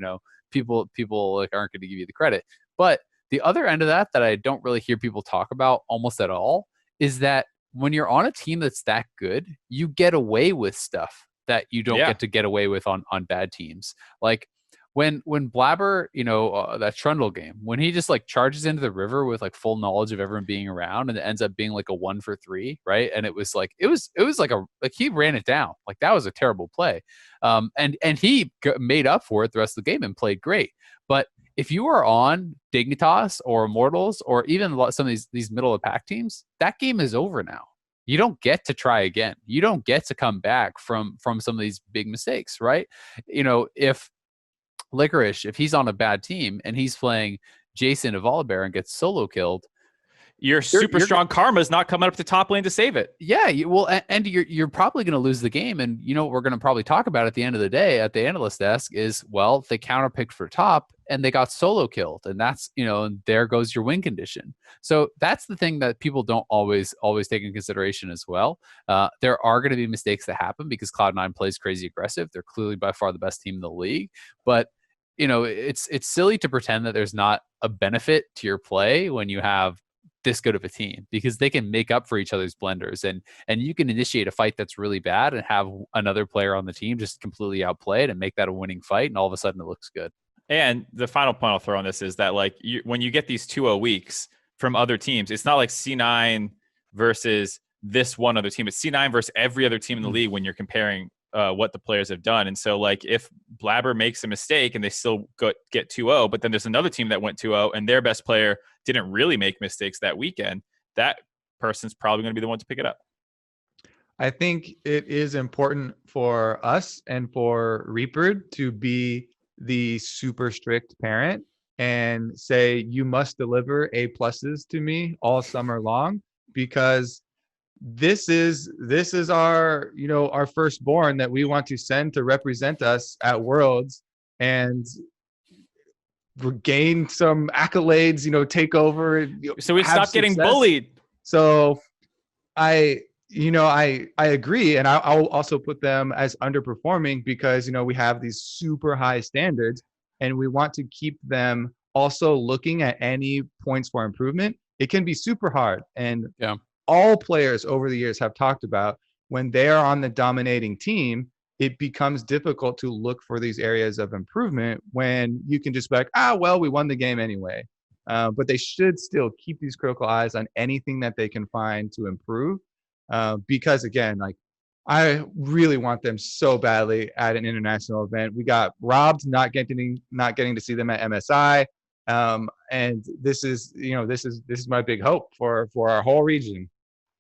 people like aren't going to give you the credit. But the other end of that I don't really hear people talk about almost at all is that when you're on a team that's that good, you get away with stuff that you don't get to get away with on bad teams. Like when Blabber, that Trundle game, when he just like charges into the river with like full knowledge of everyone being around, and it ends up being like a 1 for 3, right? And it was like he ran it down. Like that was a terrible play, and he made up for it the rest of the game and played great. But if you are on Dignitas or Immortals or even some of these middle of pack teams, that game is over now. You don't get to try again. You don't get to come back from some of these big mistakes, right? If Licorice, if he's on a bad team and he's playing Jason of Volibear and gets solo killed, your super strong Karma is not coming up to top lane to save it. Yeah, and you're probably going to lose the game. And what we're going to probably talk about at the end of the day at the analyst desk is, well, they counterpicked for top and they got solo killed, and that's and there goes your win condition. So that's the thing that people don't always take in consideration as well. There are going to be mistakes that happen because Cloud9 plays crazy aggressive. They're clearly by far the best team in the league, but it's silly to pretend that there's not a benefit to your play when you have this good of a team, because they can make up for each other's blunders, and you can initiate a fight that's really bad and have another player on the team just completely outplay it and make that a winning fight, and all of a sudden it looks good. And the final point I'll throw on this is that like when you get these 2-0 weeks from other teams, it's not like C9 versus this one other team. It's C9 versus every other team in the league when you're comparing what the players have done. And so like if Blabber makes a mistake and they still get 2-0, but then there's another team that went 2-0 and their best player didn't really make mistakes that weekend, that person's probably going to be the one to pick it up. I think it is important for us and for Reaper to be the super strict parent and say, you must deliver A+ to me all summer long, because this is our, you know, our firstborn that we want to send to represent us at Worlds and gain some accolades, you know, take over. So we stop getting bullied. So I agree. And I'll also put them as underperforming because, you know, we have these super high standards and we want to keep them also looking at any points for improvement. It can be super hard. And all players over the years have talked about when they are on the dominating team, it becomes difficult to look for these areas of improvement when you can just be like, well, we won the game anyway. But they should still keep these critical eyes on anything that they can find to improve. Because again, like I really want them so badly at an international event. We got robbed not getting to see them at MSI. And this is my big hope for our whole region.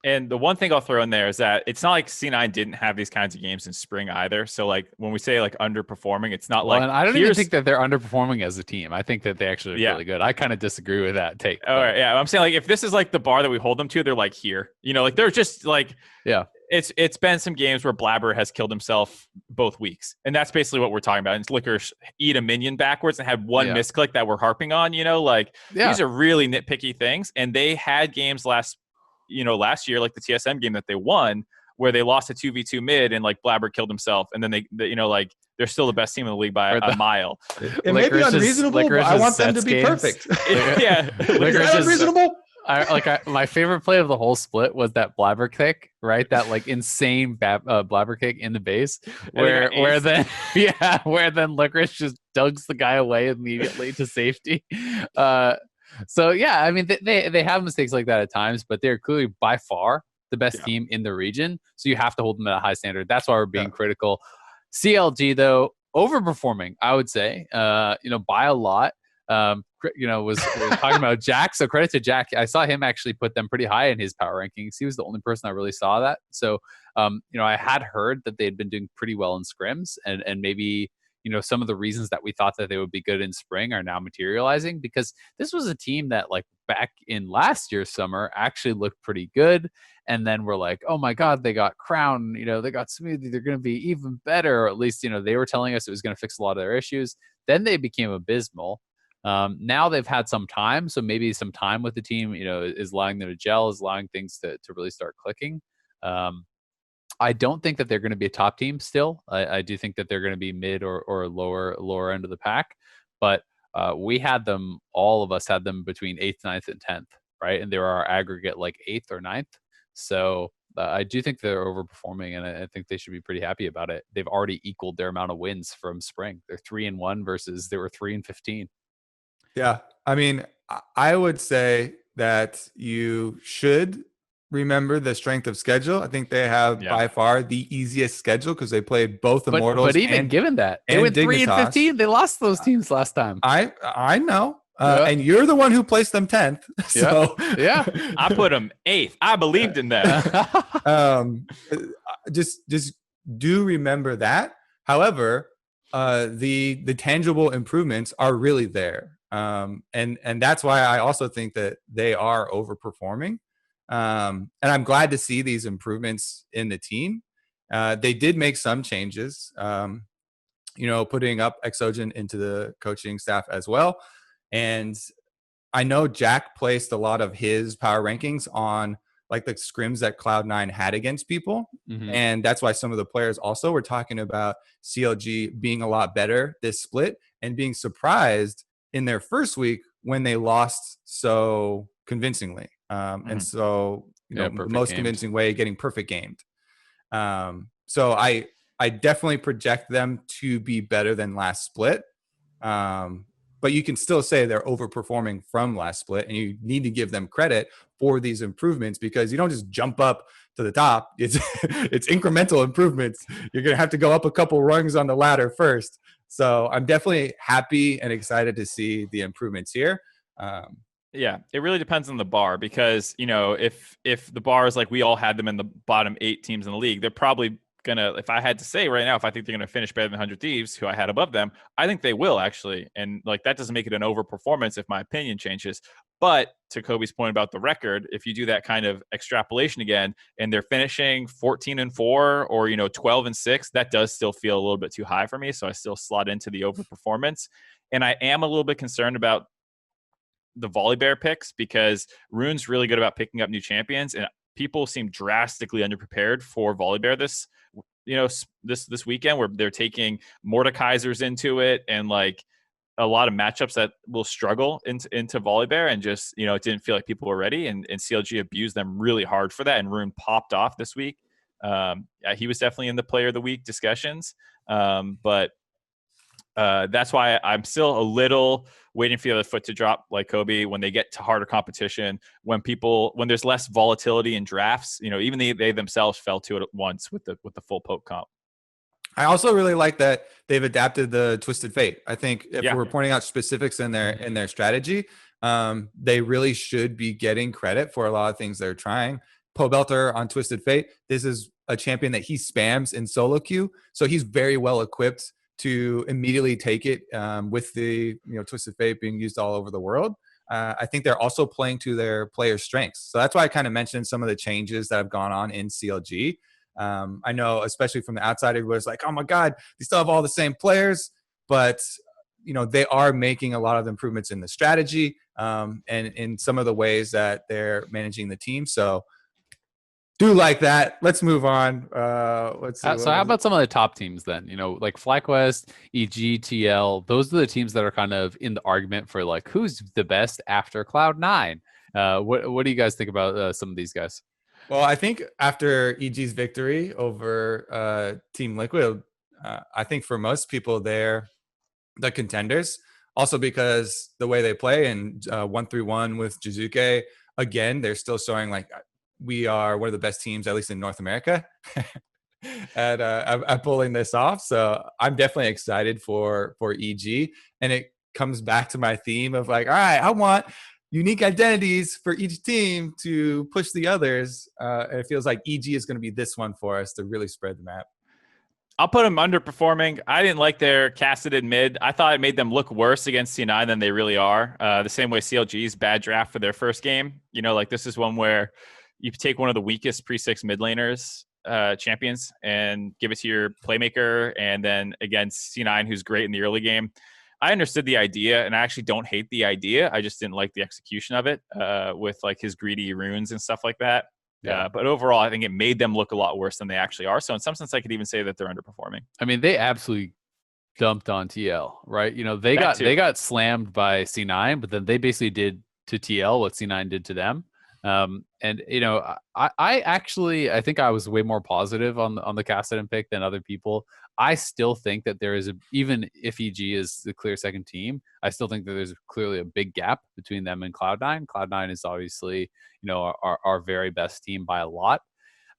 And the one thing I'll throw in there is that it's not like C9 didn't have these kinds of games in spring either. So like when we say like underperforming, it's not like, and I don't even think that they're underperforming as a team. I think that they actually are really good. I kind of disagree with that take. All right, yeah. I'm saying like if this is like the bar that we hold them to, they're like here. You know, like they're just like It's been some games where Blabber has killed himself both weeks, and that's basically what we're talking about. And Licorice eat a minion backwards and had one misclick that we're harping on. You know, like these are really nitpicky things, and they had games last year, like the TSM game that they won, where they lost a 2v2 mid and like Blabber killed himself, and then they they're still the best team in the league by a mile. It may be unreasonable, but I want them to be perfect. Yeah, is that unreasonable? My favorite play of the whole split was that Blabber kick, right? That like insane Blabber kick in the base, where then Licorice just dugs the guy away immediately to safety. So yeah, I mean they have mistakes like that at times, but they're clearly by far the best team in the region. So you have to hold them at a high standard. That's why we're being critical. CLG though, overperforming, I would say, by a lot. Was talking about Jack. So credit to Jack. I saw him actually put them pretty high in his power rankings. He was the only person I really saw that. So, I had heard that they'd been doing pretty well in scrims, and maybe, some of the reasons that we thought that they would be good in spring are now materializing, because this was a team that like back in last year's summer actually looked pretty good. And then we're like, oh my God, they got Crown, they got Smoothie. They're going to be even better. Or at least, they were telling us it was going to fix a lot of their issues. Then they became abysmal. Now they've had some time, so maybe some time with the team, is allowing them to gel, is allowing things to really start clicking. I don't think that they're going to be a top team still. I do think that they're going to be mid or lower end of the pack, but all of us had them between 8th, 9th, and 10th, right? And they were our aggregate like 8th or 9th. So I do think they're overperforming, and I think they should be pretty happy about it. They've already equaled their amount of wins from spring. They're 3-1 versus they were 3-15. Yeah, I mean, I would say that you should remember the strength of schedule. I think they have by far the easiest schedule because they played both Immortals. But even given that, they went 3-15. They lost those teams last time. I know. And you're the one who placed them 10th. So I put them 8th. I believed in them. Just do remember that. However, the tangible improvements are really there. And that's why I also think that they are overperforming. And I'm glad to see these improvements in the team. They did make some changes, putting up Exogen into the coaching staff as well. And I know Jack placed a lot of his power rankings on like the scrims that Cloud9 had against people. Mm-hmm. And that's why some of the players also were talking about CLG being a lot better this split and being surprised in their first week when they lost so convincingly. And so, the perfect most gamed. convincing way, getting perfect gamed. So I definitely project them to be better than last split. But you can still say they're overperforming from last split, and you need to give them credit for these improvements, because you don't just jump up to the top. It's it's incremental improvements. You're gonna have to go up a couple rungs on the ladder first. So I'm definitely happy and excited to see the improvements here. Yeah, it really depends on the bar, because if the bar is like we all had them in the bottom 8 teams in the league, they're probably gonna. If I had to say right now, if I think they're gonna finish better than 100 Thieves, who I had above them, I think they will actually. And like that doesn't make it an overperformance if my opinion changes. But to Kobe's point about the record, if you do that kind of extrapolation again, and they're finishing 14-4 or 12-6, that does still feel a little bit too high for me. So I still slot into the overperformance, and I am a little bit concerned about the Volibear picks, because Rune's really good about picking up new champions, and people seem drastically underprepared for Volibear this weekend, where they're taking Mordekaisers into it, and like a lot of matchups that will struggle into Volibear, and just it didn't feel like people were ready, and CLG abused them really hard for that, and Rune popped off this week. He was definitely in the player of the week discussions, but that's why I'm still a little waiting for the other foot to drop, like Kobe, when they get to harder competition, when there's less volatility in drafts. Even they themselves fell to it at once with the full poke comp. I also really like that they've adapted the Twisted Fate. I think if Yeah. we're pointing out specifics in their strategy, they really should be getting credit for a lot of things they're trying. Pobelter on Twisted Fate, this is a champion that he spams in solo queue, so he's very well equipped to immediately take it, with the Twisted Fate being used all over the world. I think they're also playing to their players' strengths. So that's why I kind of mentioned some of the changes that have gone on in CLG. I know, especially from the outside, everybody's like, oh my God, they still have all the same players. But, they are making a lot of improvements in the strategy, and in some of the ways that they're managing the team. So do like that. Let's move on. Let's see. So how about some of the top teams then? Like FlyQuest, EG, those are the teams that are kind of in the argument for like who's the best after Cloud9. What do you guys think about some of these guys? Well, I think after EG's victory over Team Liquid, I think for most people they're the contenders. Also because the way they play, and 1-3-1 with Jizuke, again, they're still showing like we are one of the best teams, at least in North America, at pulling this off. So I'm definitely excited for EG. And it comes back to my theme of like, all right, I want unique identities for each team to push the others. And it feels like EG is going to be this one for us to really spread the map. I'll put them underperforming. I didn't like their casted mid. I thought it made them look worse against C9 than they really are. The same way CLG's bad draft for their first game. Like this is one where you take one of the weakest pre-6 mid laners champions and give it to your playmaker, and then against C9, who's great in the early game. I understood the idea, and I actually don't hate the idea. I just didn't like the execution of it with like his greedy runes and stuff like that. Yeah. But overall, I think it made them look a lot worse than they actually are. So in some sense, I could even say that they're underperforming. I mean, they absolutely dumped on TL, right? They got slammed by C9, but then they basically did to TL what C9 did to them. And I think I was way more positive on the Kassadin pick than other people. I still think that there is even if EG is the clear second team, I still think that there's clearly a big gap between them and Cloud9. Cloud9 is obviously, our very best team by a lot.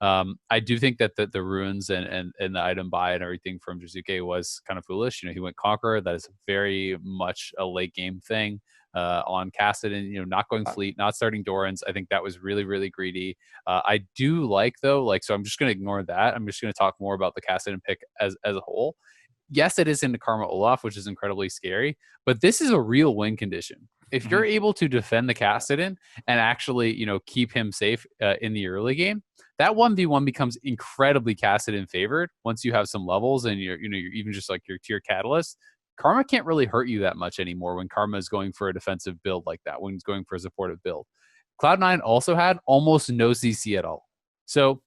I do think that the runes and the item buy and everything from Jizuke was kind of foolish. He went Conqueror. That is very much a late game thing. On Kassadin, not going fleet, not starting Dorans. I think that was really, really greedy. I do like though, so I'm just going to ignore that. I'm just going to talk more about the Kassadin pick as a whole. Yes, it is into Karma Olaf, which is incredibly scary, but this is a real win condition. If you're able to defend the Kassadin and actually, keep him safe in the early game, that 1v1 becomes incredibly Kassadin favored once you have some levels and you're even just like your tier catalyst. Karma can't really hurt you that much anymore when Karma is going for a defensive build like that, when he's going for a supportive build. Cloud9 also had almost no CC at all. So,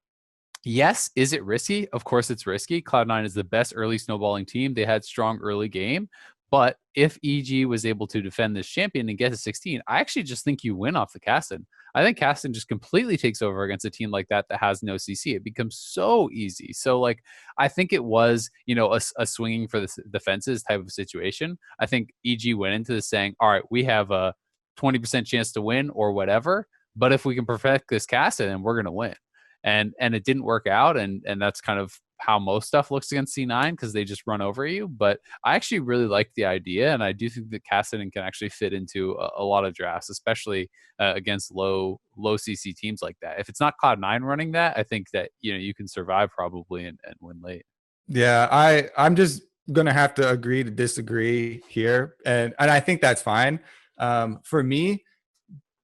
yes, is it risky? Of course it's risky. Cloud9 is the best early snowballing team. They had strong early game, But if EG was able to defend this champion and get to 16, I actually just think you win off the Caston. I think Caston just completely takes over against a team like that has no CC. It becomes so easy. So like, I think it was, a swinging for the fences type of situation. I think EG went into this saying, all right, we have a 20% chance to win or whatever, but if we can perfect this Caston, then we're going to win. And it didn't work out, and that's kind of how most stuff looks against C9 because they just run over you. But I actually really like the idea, and I do think that Caston can actually fit into a lot of drafts, especially against low CC teams like that. If it's not Cloud9 running that, I think that you can survive probably and win late. Yeah, I'm just gonna have to agree to disagree here, and I think that's fine. For me,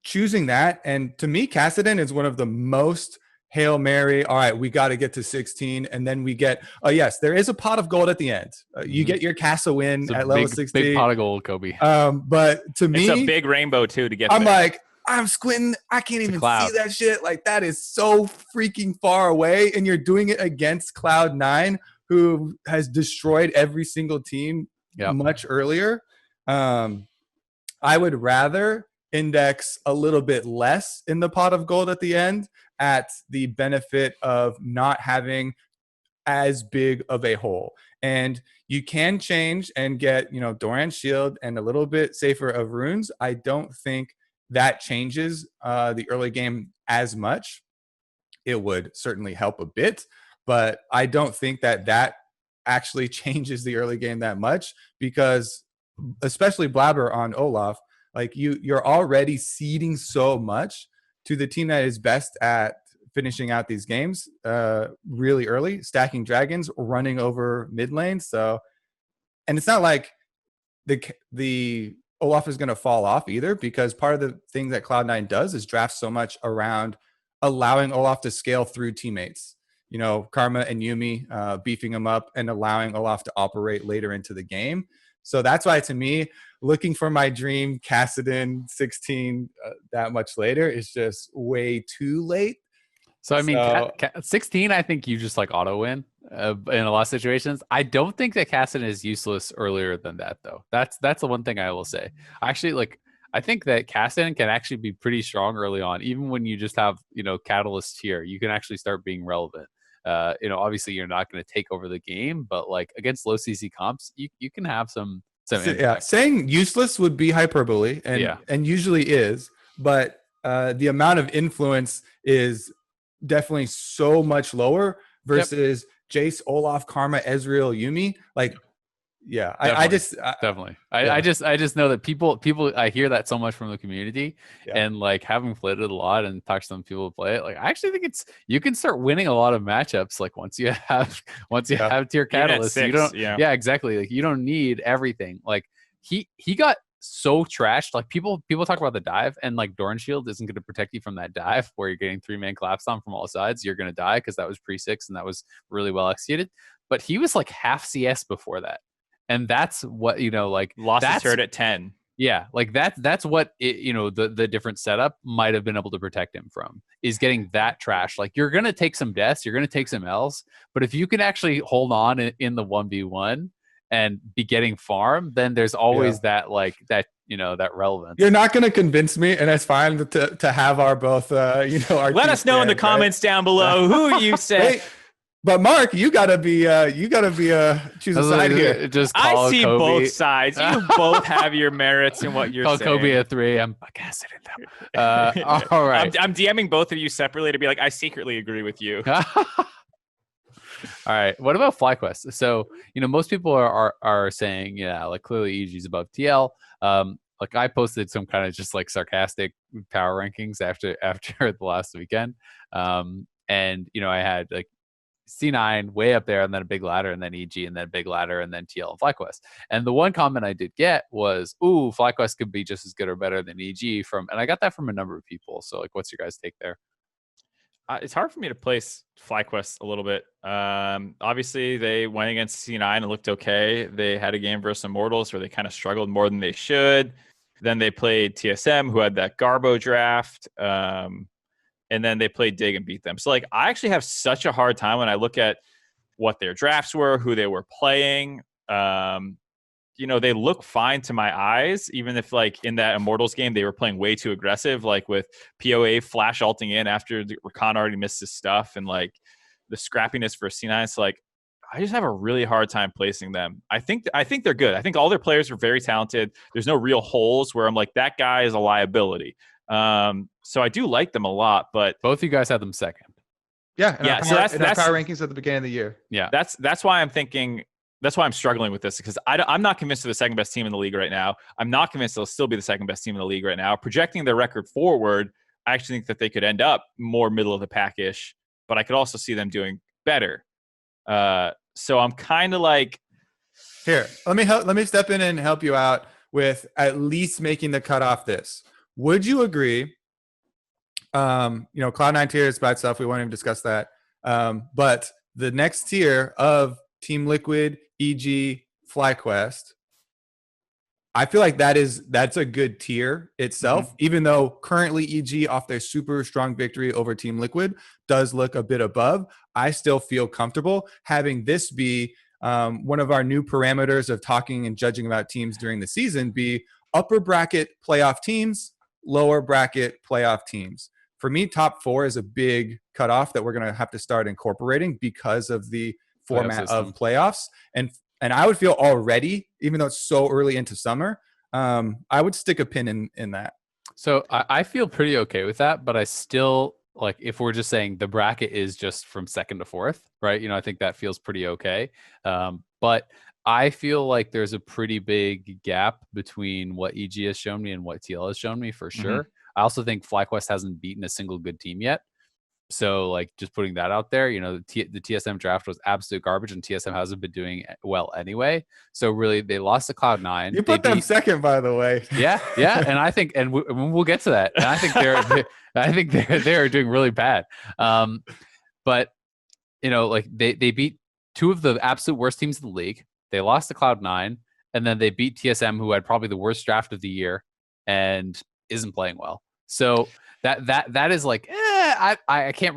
choosing that, and to me, Cassidon is one of the most Hail Mary. All right, we got to get to 16, and then we get. Oh yes, there is a pot of gold at the end. You get your Casa win at level 16. Big pot of gold, Kobe. But to me, it's a big rainbow too to get. I'm there. like, I'm squinting. I can't even see that shit. Like that is so freaking far away, and you're doing it against Cloud9, who has destroyed every single team much earlier. I would rather index a little bit less in the pot of gold at the end at the benefit of not having as big of a hole. And you can change and get, Doran's shield and a little bit safer of runes. I don't think that changes the early game as much. It would certainly help a bit, but I don't think that actually changes the early game that much because especially Blabber on Olaf, like you're already seeding so much to the team that is best at finishing out these games really early, stacking dragons, running over mid lane. So, and it's not like the Olaf is going to fall off either, because part of the thing that Cloud9 does is draft so much around allowing Olaf to scale through teammates. Karma and Yuumi beefing him up and allowing Olaf to operate later into the game. So that's why, to me, looking for my dream Cassidon 16 that much later is just way too late. So, I mean, 16, I think you just like auto win in a lot of situations. I don't think that Cassidon is useless earlier than that, though. That's the one thing I will say. I think that Cassidon can actually be pretty strong early on, even when you just have, Catalyst here. You can actually start being relevant. Obviously you're not going to take over the game, but like against low CC comps, you can have some impact. Saying useless would be hyperbole, and usually is, but the amount of influence is definitely so much lower versus Jace, Olaf, Karma, Ezreal, Yuumi. Like, yeah, I just know that people I hear that so much from the community, and like having played it a lot and talked to some people who play it, like I actually think you can start winning a lot of matchups like once you have tier Catalyst. You don't exactly, like you don't need everything. Like he got so trashed. Like people talk about the dive, and like Doran Shield isn't going to protect you from that dive where you're getting 3-man collapsed on from all sides. You're going to die because that was pre-6 and that was really well executed. But he was like half CS before that. And that's what, lost his turret at 10. Yeah, like that's what the different setup might have been able to protect him from, is getting that trash. Like you're gonna take some deaths, you're gonna take some L's, but if you can actually hold on in the 1v1 and be getting farm, then there's always that relevance. You're not going to convince me, and it's fine to have our both our let us know in the comments down below who you said. But Mark, you gotta be choose a side here. Just I see Kobe. Both sides. You both have your merits in what you're call saying. Kobe a 3. I'm casting it. All right. I'm DMing both of you separately to be like, I secretly agree with you. All right. What about FlyQuest? So, most people are saying, like clearly EG is above TL. Like I posted some kind of just like sarcastic power rankings after the last weekend. And I had like C9 way up there, and then a big ladder, and then EG, and then a big ladder, and then TL and FlyQuest. And the one comment I did get was, "Ooh, FlyQuest could be just as good or better than EG." And I got that from a number of people. So, like, what's your guys' take there? It's hard for me to place FlyQuest a little bit. Obviously, they went against C9 and looked okay. They had a game versus Immortals where they kind of struggled more than they should. Then they played TSM, who had that Garbo draft. And then they played Dig and beat them. So, like, I actually have such a hard time when I look at what their drafts were, who they were playing. they look fine to my eyes, even if like in that Immortals game they were playing way too aggressive, like with POA flash ulting in after Rakan already missed his stuff, and like the scrappiness for C9. It's like I just have a really hard time placing them. I think they're good. I think all their players are very talented. There's no real holes where I'm like, that guy is a liability. So I do like them a lot, but both you guys had them second. Yeah, so that's power rankings at the beginning of the year. Yeah, that's why I'm thinking. That's why I'm struggling with this, because I'm not convinced they're the second best team in the league right now. I'm not convinced they'll still be the second best team in the league right now. Projecting their record forward, I actually think that they could end up more middle of the pack-ish, but I could also see them doing better. So I'm kind of like, here, let me step in and help you out with at least making the cutoff. This, would you agree? Cloud9 tier is by itself. We won't even discuss that. But the next tier of Team Liquid, EG, FlyQuest, I feel like that's a good tier itself, even though currently EG, off their super strong victory over Team Liquid, does look a bit above. I still feel comfortable having this be one of our new parameters of talking and judging about teams during the season, be upper bracket playoff teams, lower bracket playoff teams. For me, top 4 is a big cutoff that we're going to have to start incorporating because of the format of playoffs. And I would feel already, even though it's so early into summer, I would stick a pin in that. So I feel pretty okay with that, but I still, like, if we're just saying the bracket is just from 2nd to 4th, right? I think that feels pretty okay. But I feel like there's a pretty big gap between what EG has shown me and what TL has shown me, for sure. I also think FlyQuest hasn't beaten a single good team yet. So, like, just putting that out there, the TSM draft was absolute garbage, and TSM hasn't been doing well anyway. So, really, they lost to Cloud9. You put them second, by the way. Yeah, and I think, and we'll get to that. And I think they're doing really bad. But like they beat 2 of the absolute worst teams in the league. They lost to Cloud9, and then they beat TSM, who had probably the worst draft of the year and isn't playing well. So that is like, I can't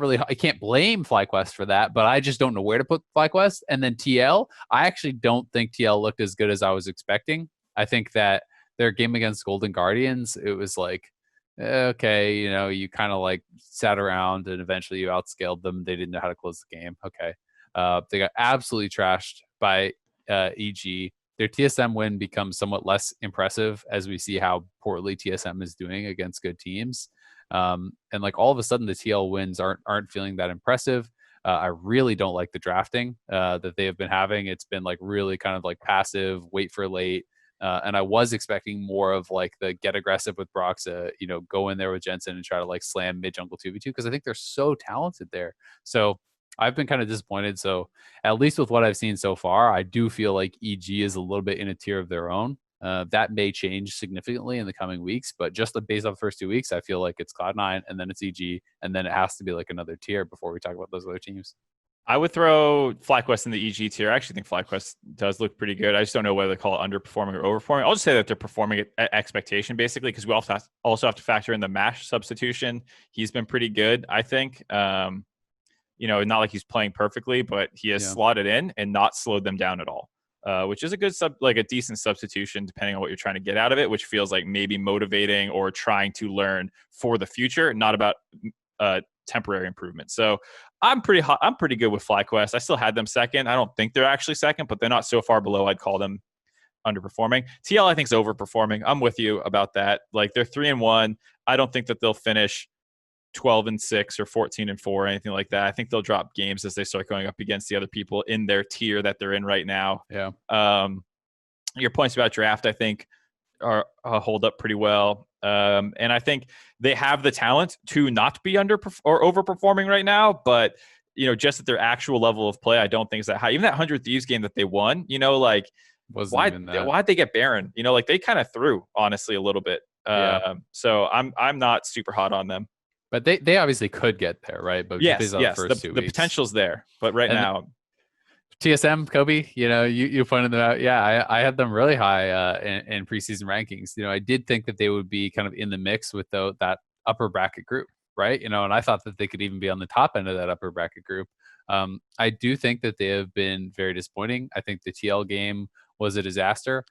blame FlyQuest for that, but I just don't know where to put FlyQuest. And then TL, I actually don't think TL looked as good as I was expecting. I think that their game against Golden Guardians, it was like, okay, you kind of like sat around and eventually you outscaled them. They didn't know how to close the game. Okay. They got absolutely trashed by EG. Their TSM win becomes somewhat less impressive as we see how poorly TSM is doing against good teams. And like all of a sudden the TL wins aren't feeling that impressive. I really don't like the drafting that they have been having. It's been like really kind of like passive, wait for late. And I was expecting more of like the get aggressive with Broxa, go in there with Jensen and try to like slam mid jungle 2v2, because I think they're so talented there. So I've been kind of disappointed. So at least with what I've seen so far, I do feel like EG is a little bit in a tier of their own. That may change significantly in the coming weeks, but just based on the first 2 weeks, I feel like it's Cloud9 and then it's EG, and then it has to be like another tier before we talk about those other teams. I would throw FlyQuest in the EG tier. I actually think FlyQuest does look pretty good. I just don't know whether to call it underperforming or overperforming. I'll just say that they're performing at expectation, basically, because we also have to factor in the MASH substitution. He's been pretty good, I think. Not like he's playing perfectly, but he has slotted in and not slowed them down at all, which is a good a decent substitution, depending on what you're trying to get out of it, which feels like maybe motivating or trying to learn for the future, not about temporary improvement. So I'm pretty good with FlyQuest. I still had them second. I don't think they're actually second, but they're not so far below I'd call them underperforming. TL, I think, is overperforming. I'm with you about that. Like, they're 3-1. I don't think that they'll finish 12-6 or 14-4 or anything like that. I think they'll drop games as they start going up against the other people in their tier that they're in right now. Yeah. Your points about draft, I think, are hold up pretty well. And I think they have the talent to not be or overperforming right now, but just at their actual level of play, I don't think is that high. Even that 100 Thieves game that they won, why'd they get Baron? Like, they kind of threw, honestly, a little bit. So I'm not super hot on them. But they obviously could get there, right? But yes, the potential's there. But right now, TSM, Kobe, you pointed them out. Yeah, I had them really high in preseason rankings. I did think that they would be kind of in the mix with that upper bracket group, right? And I thought that they could even be on the top end of that upper bracket group. I do think that they have been very disappointing. I think the TL game was a disaster.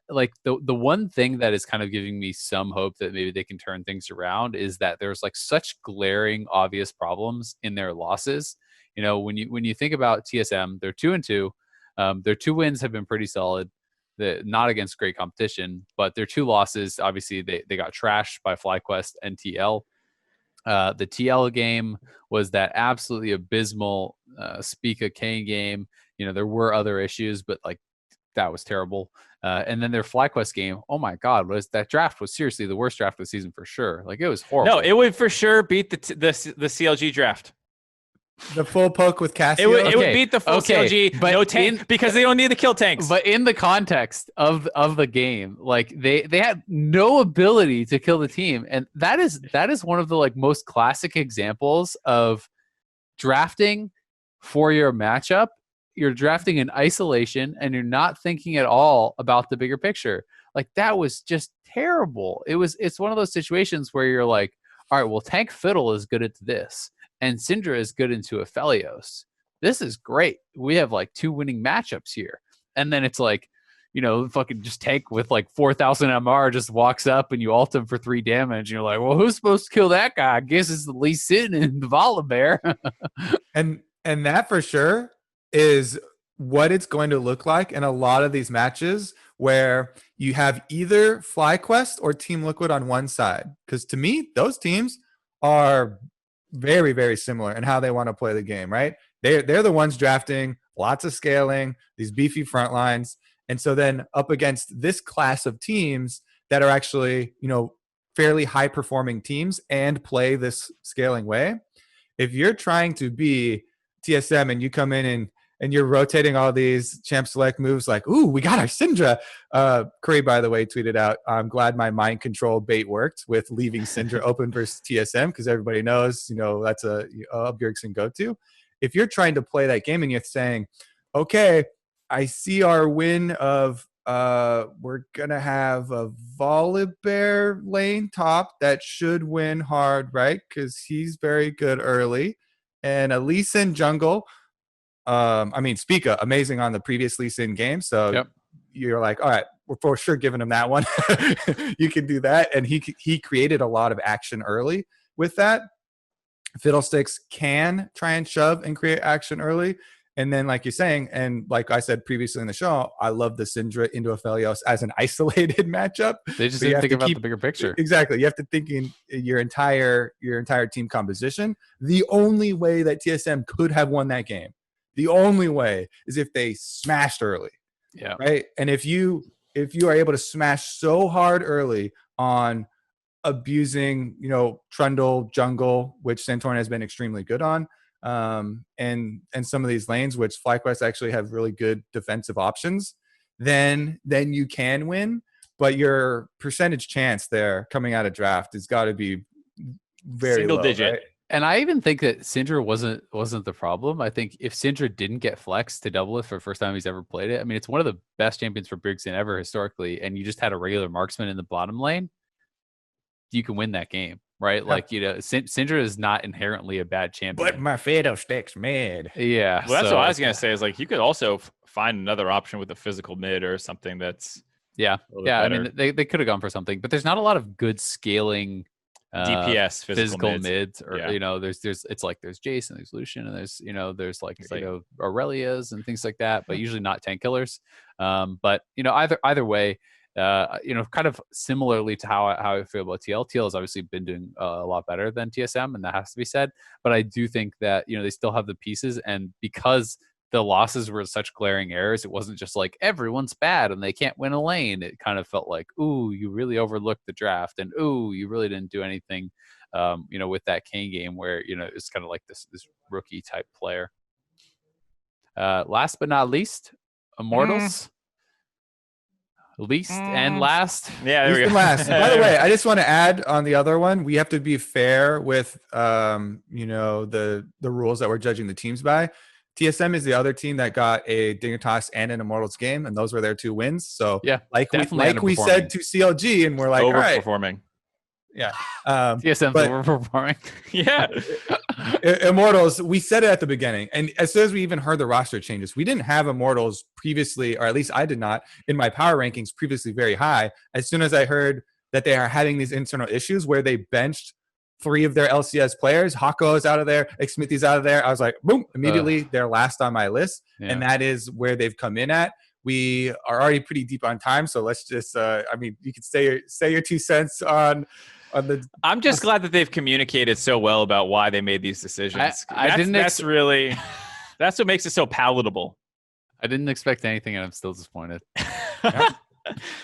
like the one thing that is kind of giving me some hope that maybe they can turn things around is that there's like such glaring, obvious problems in their losses. You know, when you think about TSM, they're 2-2. Their 2 wins have been pretty solid. Not against great competition, but their 2 losses, obviously, they got trashed by FlyQuest and TL. The TL game was that absolutely abysmal Spica Kane game. You know, there were other issues, but like that was terrible. And then their FlyQuest game, oh my God, that draft was seriously the worst draft of the season for sure. Like it was horrible. No, it would for sure beat the CLG draft. The full poke with Cassio. It would beat the full CLG, but no tank, because they don't need the kill tanks. But in the context of the game, like they had no ability to kill the team, and that is one of the like most classic examples of drafting for your matchup. You're drafting in isolation, and you're not thinking at all about the bigger picture. Like that was just terrible. It's one of those situations where you're like, all right, well, Tank Fiddle is good at this. And Syndra is good into Aphelios. This is great. We have like 2 winning matchups here. And then it's like, you know, fucking just Tank with like 4,000 MR just walks up and you ult him for 3 damage. And you're like, well, who's supposed to kill that guy? I guess it's the Lee Sin and the Volibear. and that for sure is what it's going to look like in a lot of these matches where you have either FlyQuest or Team Liquid on one side. Because to me, those teams are very, very similar in how they want to play the game, right? They're the ones drafting lots of scaling, these beefy front lines. And so then up against this class of teams that are actually, you know, fairly high performing teams and play this scaling way. If you're trying to be TSM and you come in and you're rotating all these champ select moves like, ooh, we got our Syndra. Curry, by the way, tweeted out, I'm glad my mind control bait worked with leaving Syndra open versus TSM because everybody knows, you know, that's a Bjergsen go-to. If you're trying to play that game and you're saying, okay, I see our win of we're going to have a Volibear lane top that should win hard, right? Because he's very good early. And a Lee Sin jungle. I mean, Spica, amazing on the previous Lee Sin game. So you're like, all right, we're for sure giving him that one. You can do that. And he created a lot of action early with that. Fiddlesticks can try and shove and create action early. And then, like you're saying, and like I said previously in the show, I love the Syndra into Aphelios as an isolated matchup. They just didn't think about the bigger picture. Exactly. You have to think in your entire team composition. The only way that TSM could have won that game, the only way, is if they smashed early. Yeah. Right. And if you are able to smash so hard early on abusing, you know, Trundle jungle, which Santorin has been extremely good on, and some of these lanes, which FlyQuest actually have really good defensive options, then you can win. But your percentage chance there coming out of draft has got to be very single low, digit. right? And I even think that Syndra wasn't the problem. I think if Syndra didn't get flexed to double it for the first time he's ever played it, I mean, it's one of the best champions for Bjergsen ever historically, and you just had a regular marksman in the bottom lane, you can win that game, right? Yeah. Like, you know, Syndra is not inherently a bad champion. But my Fiddlesticks mid. Yeah. Well, that's what I was going to say is like, you could also find another option with a physical mid or something that's better. I mean, they could have gone for something, but there's not a lot of good scaling DPS physical mids or you know, there's it's like there's Jason, there's Lucian, and there's like you know, Aurelias and things like that, but usually not tank killers. But you know, either way, you know, kind of similarly to how I feel about TL. TL has obviously been doing a lot better than TSM, and that has to be said. But I do think that, you know, they still have the pieces, and because the losses were such glaring errors, it wasn't just like everyone's bad and they can't win a lane. It kind of felt like, ooh, you really overlooked the draft, and ooh, you really didn't do anything, you know, with that Kane game where, you know, it's kind of like this rookie type player. Last but not least, Immortals. Least and last. Yeah, there we go. Last. By the way, I just want to add on the other one, we have to be fair with you know, the rules that we're judging the teams by. TSM is the other team that got a Dignitas and an Immortals game, and those were their 2 wins. So yeah, like we said to CLG, and we're like, overperforming. all right. Yeah. TSM's overperforming. Yeah. Immortals, we said it at the beginning, and as soon as we even heard the roster changes, we didn't have Immortals previously, or at least I did not, in my power rankings previously very high. As soon as I heard that they are having these internal issues where they benched 3 of their LCS players, Hako is out of there, Xmithy's out of there, I was like, boom, immediately they're last on my list, and that is where they've come in at. We are already pretty deep on time, so let's just, I mean, you can say your 2 cents on the. I'm just glad that they've communicated so well about why they made these decisions. That's what makes it so palatable. I didn't expect anything, and I'm still disappointed.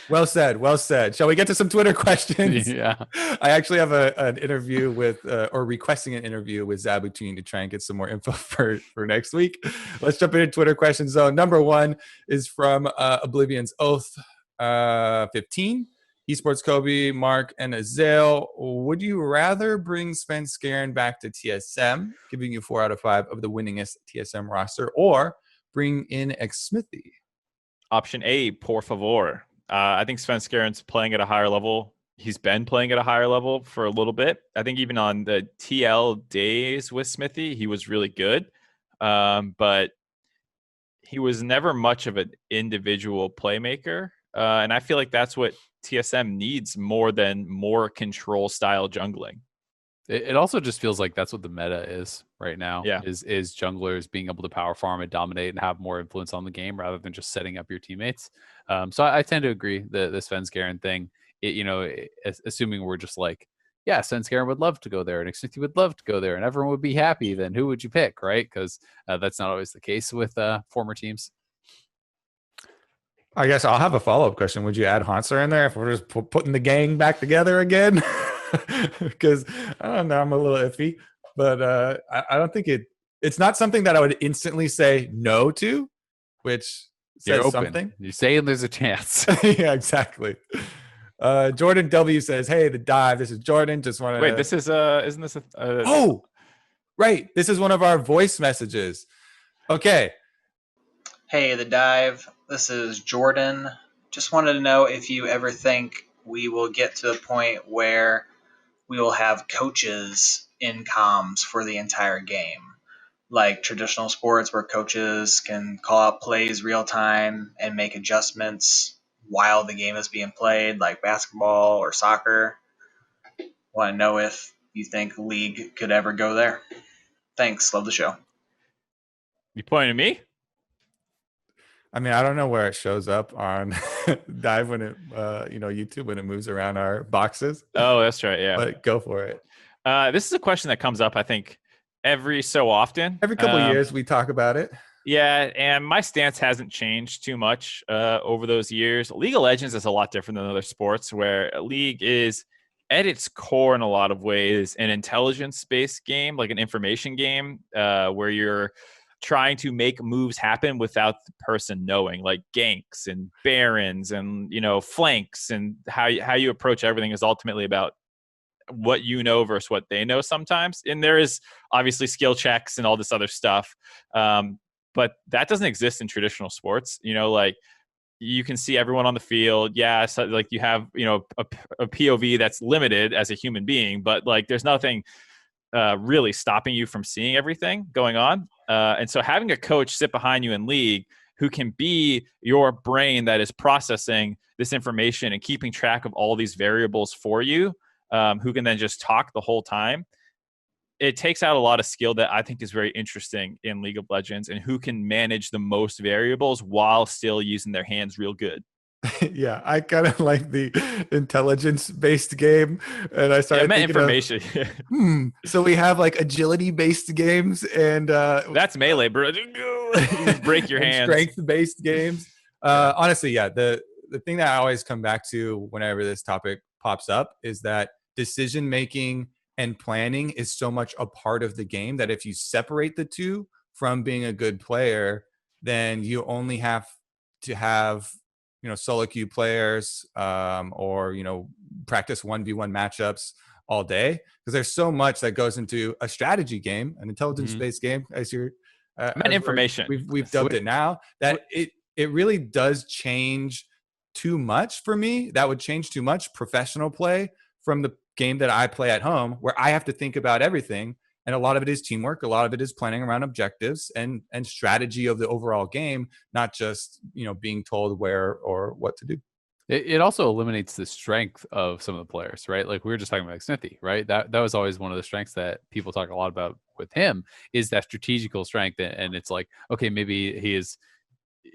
Well said. Shall we get to some Twitter questions? Yeah. I actually have an interview with, or requesting an interview with Zabutin to try and get some more info for next week. Let's jump into Twitter questions. So number 1 is from Oblivion's Oath 15. Esports Kobe, Mark, and Azale. Would you rather bring Svenskeren back to TSM, giving you 4 out of 5 of the winningest TSM roster, or bring in Xmithy? Option A, por favor. I think Svenskeren's playing at a higher level. He's been playing at a higher level for a little bit. I think even on the TL days with Smithy, he was really good. But he was never much of an individual playmaker. And I feel like that's what TSM needs more than more control style jungling. It also just feels like that's what the meta is right now. Yeah. Is junglers being able to power farm and dominate and have more influence on the game rather than just setting up your teammates. So I tend to agree the Svenskeren thing. Assuming we're just like, yeah, Svenskeren would love to go there and Xmithy would love to go there and everyone would be happy, then who would you pick, right? Because that's not always the case with former teams. I guess I'll have a follow-up question. Would you add Hanser in there if we're just putting the gang back together again? Because I don't know, I'm a little iffy, but I don't think it's not something that I would instantly say no to, which says something. You're saying there's a chance. Yeah, exactly. Jordan W says, "Hey, the dive. This is Jordan. Just wanted Wait, this is isn't this a oh, right. This is one of our voice messages. Okay. Hey, the dive. This is Jordan. Just wanted to know if you ever think we will get to the point where we will have coaches in comms for the entire game, like traditional sports where coaches can call out plays real time and make adjustments while the game is being played, like basketball or soccer. Want to know if you think League could ever go there. Thanks. Love the show. You pointing at me? I mean, I don't know where it shows up on Dive when it, YouTube when it moves around our boxes. Oh, that's right. Yeah. But go for it. This is a question that comes up, I think, every so often. Every couple of years we talk about it. Yeah, and my stance hasn't changed too much over those years. League of Legends is a lot different than other sports, where League is, at its core in a lot of ways, an intelligence-based game, like an information game, where you're trying to make moves happen without the person knowing, like ganks and barons and flanks, and how you approach everything is ultimately about what you know versus what they know sometimes. And there is obviously skill checks and all this other stuff, but that doesn't exist in traditional sports. Like you can see everyone on the field. Yeah, so like you have a POV that's limited as a human being, but like there's nothing really stopping you from seeing everything going on. And so having a coach sit behind you in League who can be your brain that is processing this information and keeping track of all these variables for you, who can then just talk the whole time, it takes out a lot of skill that I think is very interesting in League of Legends, and who can manage the most variables while still using their hands real good. Yeah, I kind of like the intelligence-based game, and I started thinking information. So we have like agility-based games, and that's melee, bro. You break your hands. Strength-based games. Honestly, yeah. The thing that I always come back to whenever this topic pops up is that decision-making and planning is so much a part of the game that if you separate the two from being a good player, then you only have to have solo queue players or practice 1v1 matchups all day, because there's so much that goes into a strategy game, an intelligence-based game, as you're information we've dubbed it now, that it really does change too much for me. That would change too much professional play from the game that I play at home, where I have to think about everything. And a lot of it is teamwork. A lot of it is planning around objectives and strategy of the overall game, not just, being told where or what to do. It also eliminates the strength of some of the players, right? Like we were just talking about like Smithy, right? That was always one of the strengths that people talk a lot about with him, is that strategical strength. And it's like, okay, maybe he is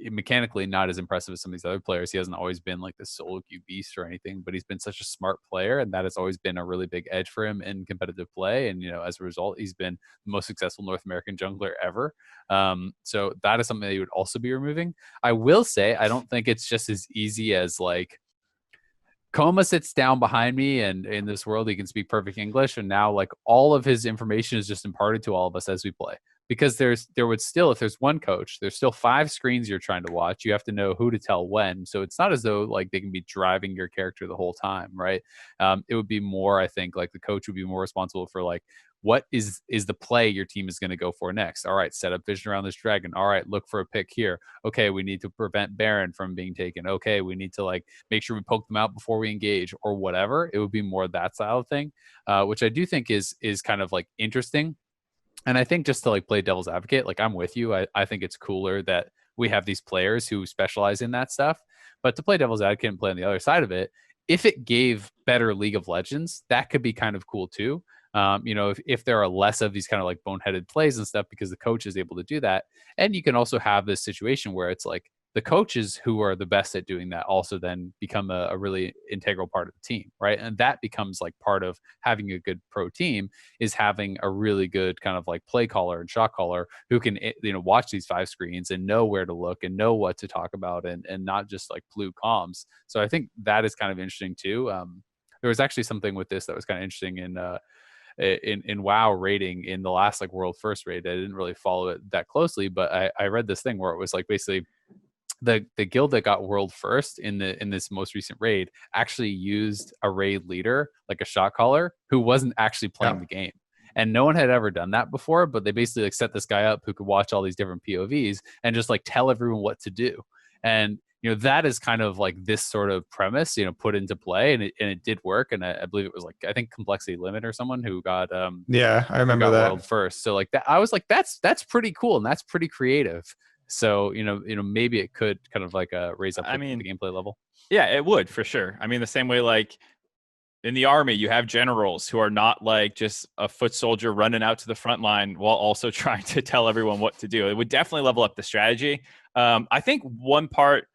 mechanically not as impressive as some of these other players. He hasn't always been like this solo queue beast or anything, but he's been such a smart player, and that has always been a really big edge for him in competitive play. And as a result, he's been the most successful North American jungler ever. So that is something that you would also be removing. I will say, I don't think it's just as easy as like Coma sits down behind me, and in this world he can speak perfect English, and now like all of his information is just imparted to all of us as we play. Because there would still, if there's one coach, there's still 5 screens you're trying to watch. You have to know who to tell when. So it's not as though like they can be driving your character the whole time, right? It would be more, I think, like the coach would be more responsible for like, what is the play your team is going to go for next? All right, set up vision around this dragon. All right, look for a pick here. Okay, we need to prevent Baron from being taken. Okay, we need to like make sure we poke them out before we engage or whatever. It would be more that style of thing, which I do think is kind of like interesting. And I think just to like play devil's advocate, like I'm with you. I think it's cooler that we have these players who specialize in that stuff. But to play devil's advocate and play on the other side of it, if it gave better League of Legends, that could be kind of cool too. If there are less of these kind of like boneheaded plays and stuff because the coach is able to do that. And you can also have this situation where it's like the coaches who are the best at doing that also then become a really integral part of the team, right? And that becomes like part of having a good pro team, is having a really good kind of like play caller and shot caller who can watch these 5 screens and know where to look and know what to talk about, and not just like blue comms. So I think that is kind of interesting too. There was actually something with this that was kind of interesting in WoW rating in the last like world first raid. I didn't really follow it that closely, but I read this thing where it was like basically the guild that got world first in this most recent raid actually used a raid leader, like a shot caller, who wasn't actually playing the game. And no one had ever done that before, but they basically like set this guy up who could watch all these different POVs and just like tell everyone what to do. And that is kind of like this sort of premise, put into play, and it did work. And I believe it was like, I think Complexity Limit or someone who got yeah, I remember that world first. So like that, I was like, that's pretty cool, and that's pretty creative. So maybe it could kind of like raise up the gameplay level. Yeah, it would for sure. I mean, the same way like in the army, you have generals who are not like just a foot soldier running out to the front line while also trying to tell everyone what to do. It would definitely level up the strategy. I think one part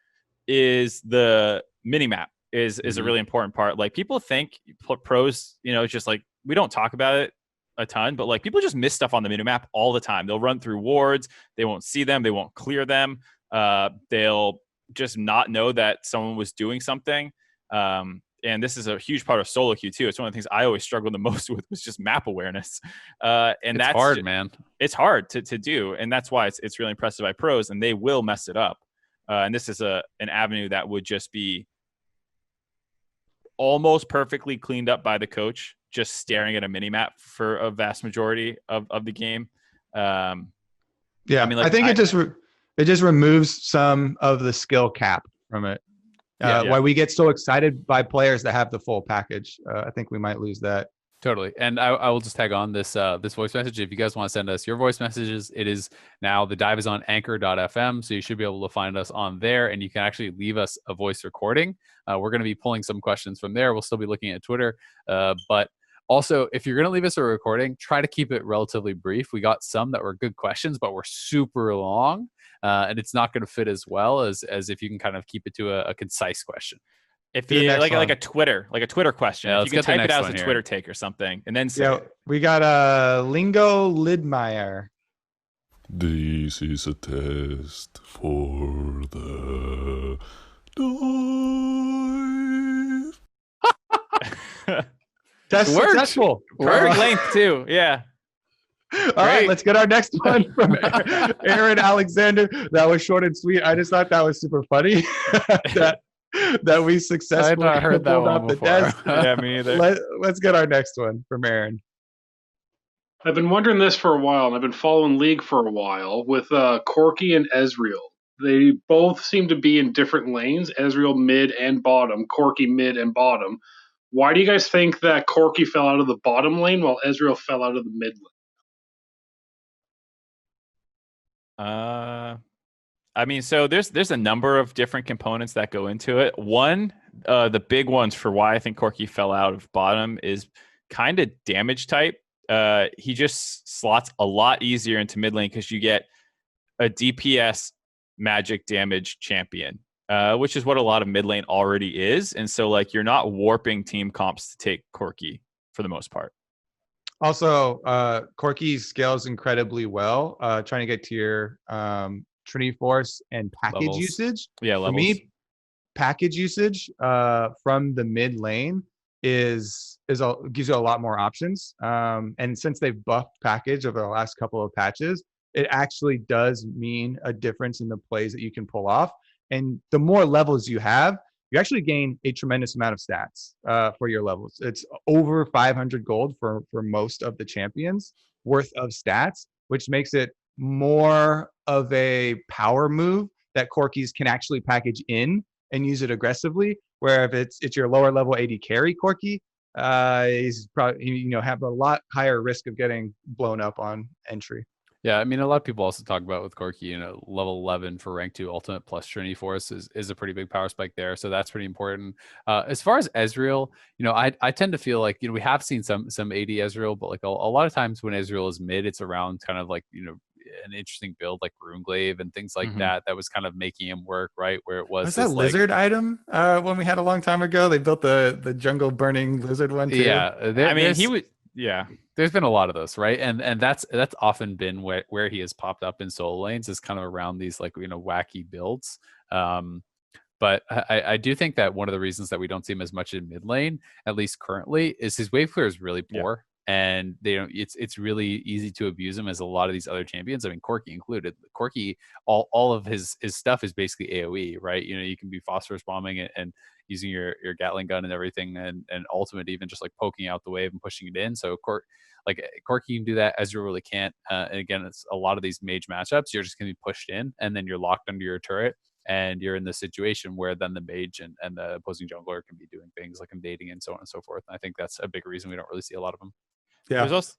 is the minimap is a really important part. Like people think pros, it's just like, we don't talk about it a ton, but like people just miss stuff on the minimap all the time. They'll run through wards, they won't see them, they won't clear them. They'll just not know that someone was doing something. And this is a huge part of solo queue too. It's one of the things I always struggled the most with, was just map awareness. And that's hard, man. It's hard to do, and that's why it's really impressive by pros, and they will mess it up. And this is an avenue that would just be almost perfectly cleaned up by the coach, just staring at a mini map for a vast majority of the game. I think it just removes some of the skill cap from it. Why we get so excited by players that have the full package. I think we might lose that. Totally. And I will just tag on this voice message. If you guys want to send us your voice messages, it is now, the dive is on anchor.fm. So you should be able to find us on there, and you can actually leave us a voice recording. We're going to be pulling some questions from there. We'll still be looking at Twitter. But also, if you're going to leave us a recording, try to keep it relatively brief. We got some that were good questions, but were super long. And it's not going to fit as well as if you can kind of keep it to a concise question. If you like a Twitter question, if you can type it out as a Twitter take or something, and then say we got Lingo Lidmeyer. This is a test for the dive. Test successful. Perfect length too. Yeah. All right, let's get our next one from Aaron Alexander. That was short and sweet. I just thought that was super funny. that we successfully heard that pulled one off the before. desk. Yeah, me either. Let's get our next one from Aaron. I've been wondering this for a while, and I've been following League for a while with Corki and Ezreal. They both seem to be in different lanes, Ezreal mid and bottom, Corki mid and bottom. Why do you guys think that Corki fell out of the bottom lane while Ezreal fell out of the mid lane? I mean, so there's a number of different components that go into it. One, the big ones for why I think Corki fell out of bottom is kind of damage type. He just slots a lot easier into mid lane because you get a DPS magic damage champion, which is what a lot of mid lane already is. And so like you're not warping team comps to take Corki for the most part. Also, Corki scales incredibly well. Trying to get to your Trinity Force and package Levels. usage. Yeah, For levels. me, package usage from the mid lane gives you a lot more options. And since they've buffed package over the last couple of patches, it actually does mean a difference in the plays that you can pull off. And the more levels you have, you actually gain a tremendous amount of stats for your levels. It's over 500 gold for most of the champions worth of stats, which makes it more of a power move that Corkis can actually package in and use it aggressively. Where if it's your lower level AD carry Corki, he's probably have a lot higher risk of getting blown up on entry. Yeah, I mean, a lot of people also talk about with Corki, level 11 for rank 2 ultimate plus Trinity Force is a pretty big power spike there. So that's pretty important. As far as Ezreal, I tend to feel like, we have seen some AD Ezreal, but like a lot of times when Ezreal is mid, it's around kind of like, an interesting build like Runeglaive and things like that was kind of making him work, right? Where it was that lizard item when we had a long time ago? They built the jungle burning lizard one too. Yeah, he would. Yeah, there's been a lot of those, right? And that's often been where he has popped up in solo lanes is kind of around these like wacky builds. But I do think that one of the reasons that we don't see him as much in mid lane, at least currently, is his wave clear is really poor. Yeah. And it's really easy to abuse him as a lot of these other champions. I mean, Corki included. Corki, all of his stuff is basically AoE, right? You can be phosphorus bombing and using your Gatling gun and everything, and ultimate even just like poking out the wave and pushing it in. So Corki can do that. Ezreal really can't. And again, it's a lot of these mage matchups. You're just going to be pushed in, and then you're locked under your turret. And you're in the situation where then the mage and the opposing jungler can be doing things like invading and so on and so forth. And I think that's a big reason we don't really see a lot of them. Yeah. There's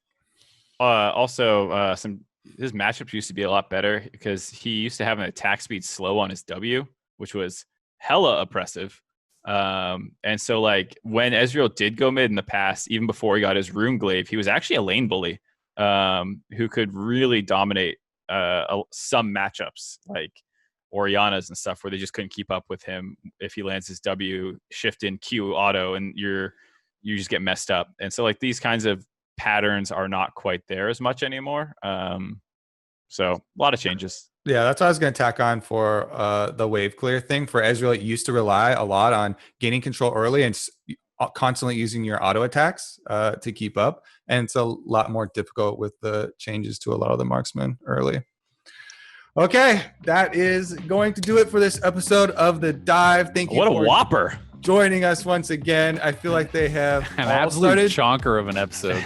also some his matchups used to be a lot better because he used to have an attack speed slow on his W, which was hella oppressive. And so like when Ezreal did go mid in the past, even before he got his Runeglaive, he was actually a lane bully who could really dominate some matchups like Oriana's and stuff where they just couldn't keep up with him if he lands his W, shift in Q auto, and you just get messed up. And so like these kinds of patterns are not quite there as much anymore. So a lot of changes. Yeah, that's what I was going to tack on for the wave clear thing. For Ezreal, it used to rely a lot on gaining control early and constantly using your auto attacks to keep up. And it's a lot more difficult with the changes to a lot of the marksmen early. Okay, that is going to do it for this episode of The Dive. Thank you for whopper joining us once again. I feel like they have an absolute chonker of an episode.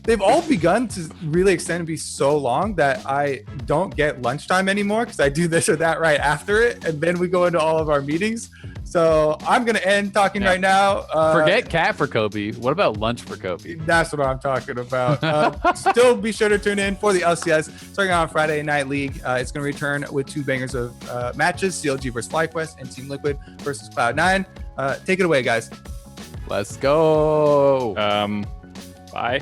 They've all begun to really extend and be so long that I don't get lunchtime anymore because I do this or that right after it, and then we go into all of our meetings. So I'm going to end talking right now. Forget cat for Kobe. What about lunch for Kobe? That's what I'm talking about. Still be sure to tune in for the LCS starting on Friday Night League. It's going to return with 2 bangers of matches, CLG versus FlyQuest and Team Liquid versus Cloud9. Take it away, guys. Let's go. Bye.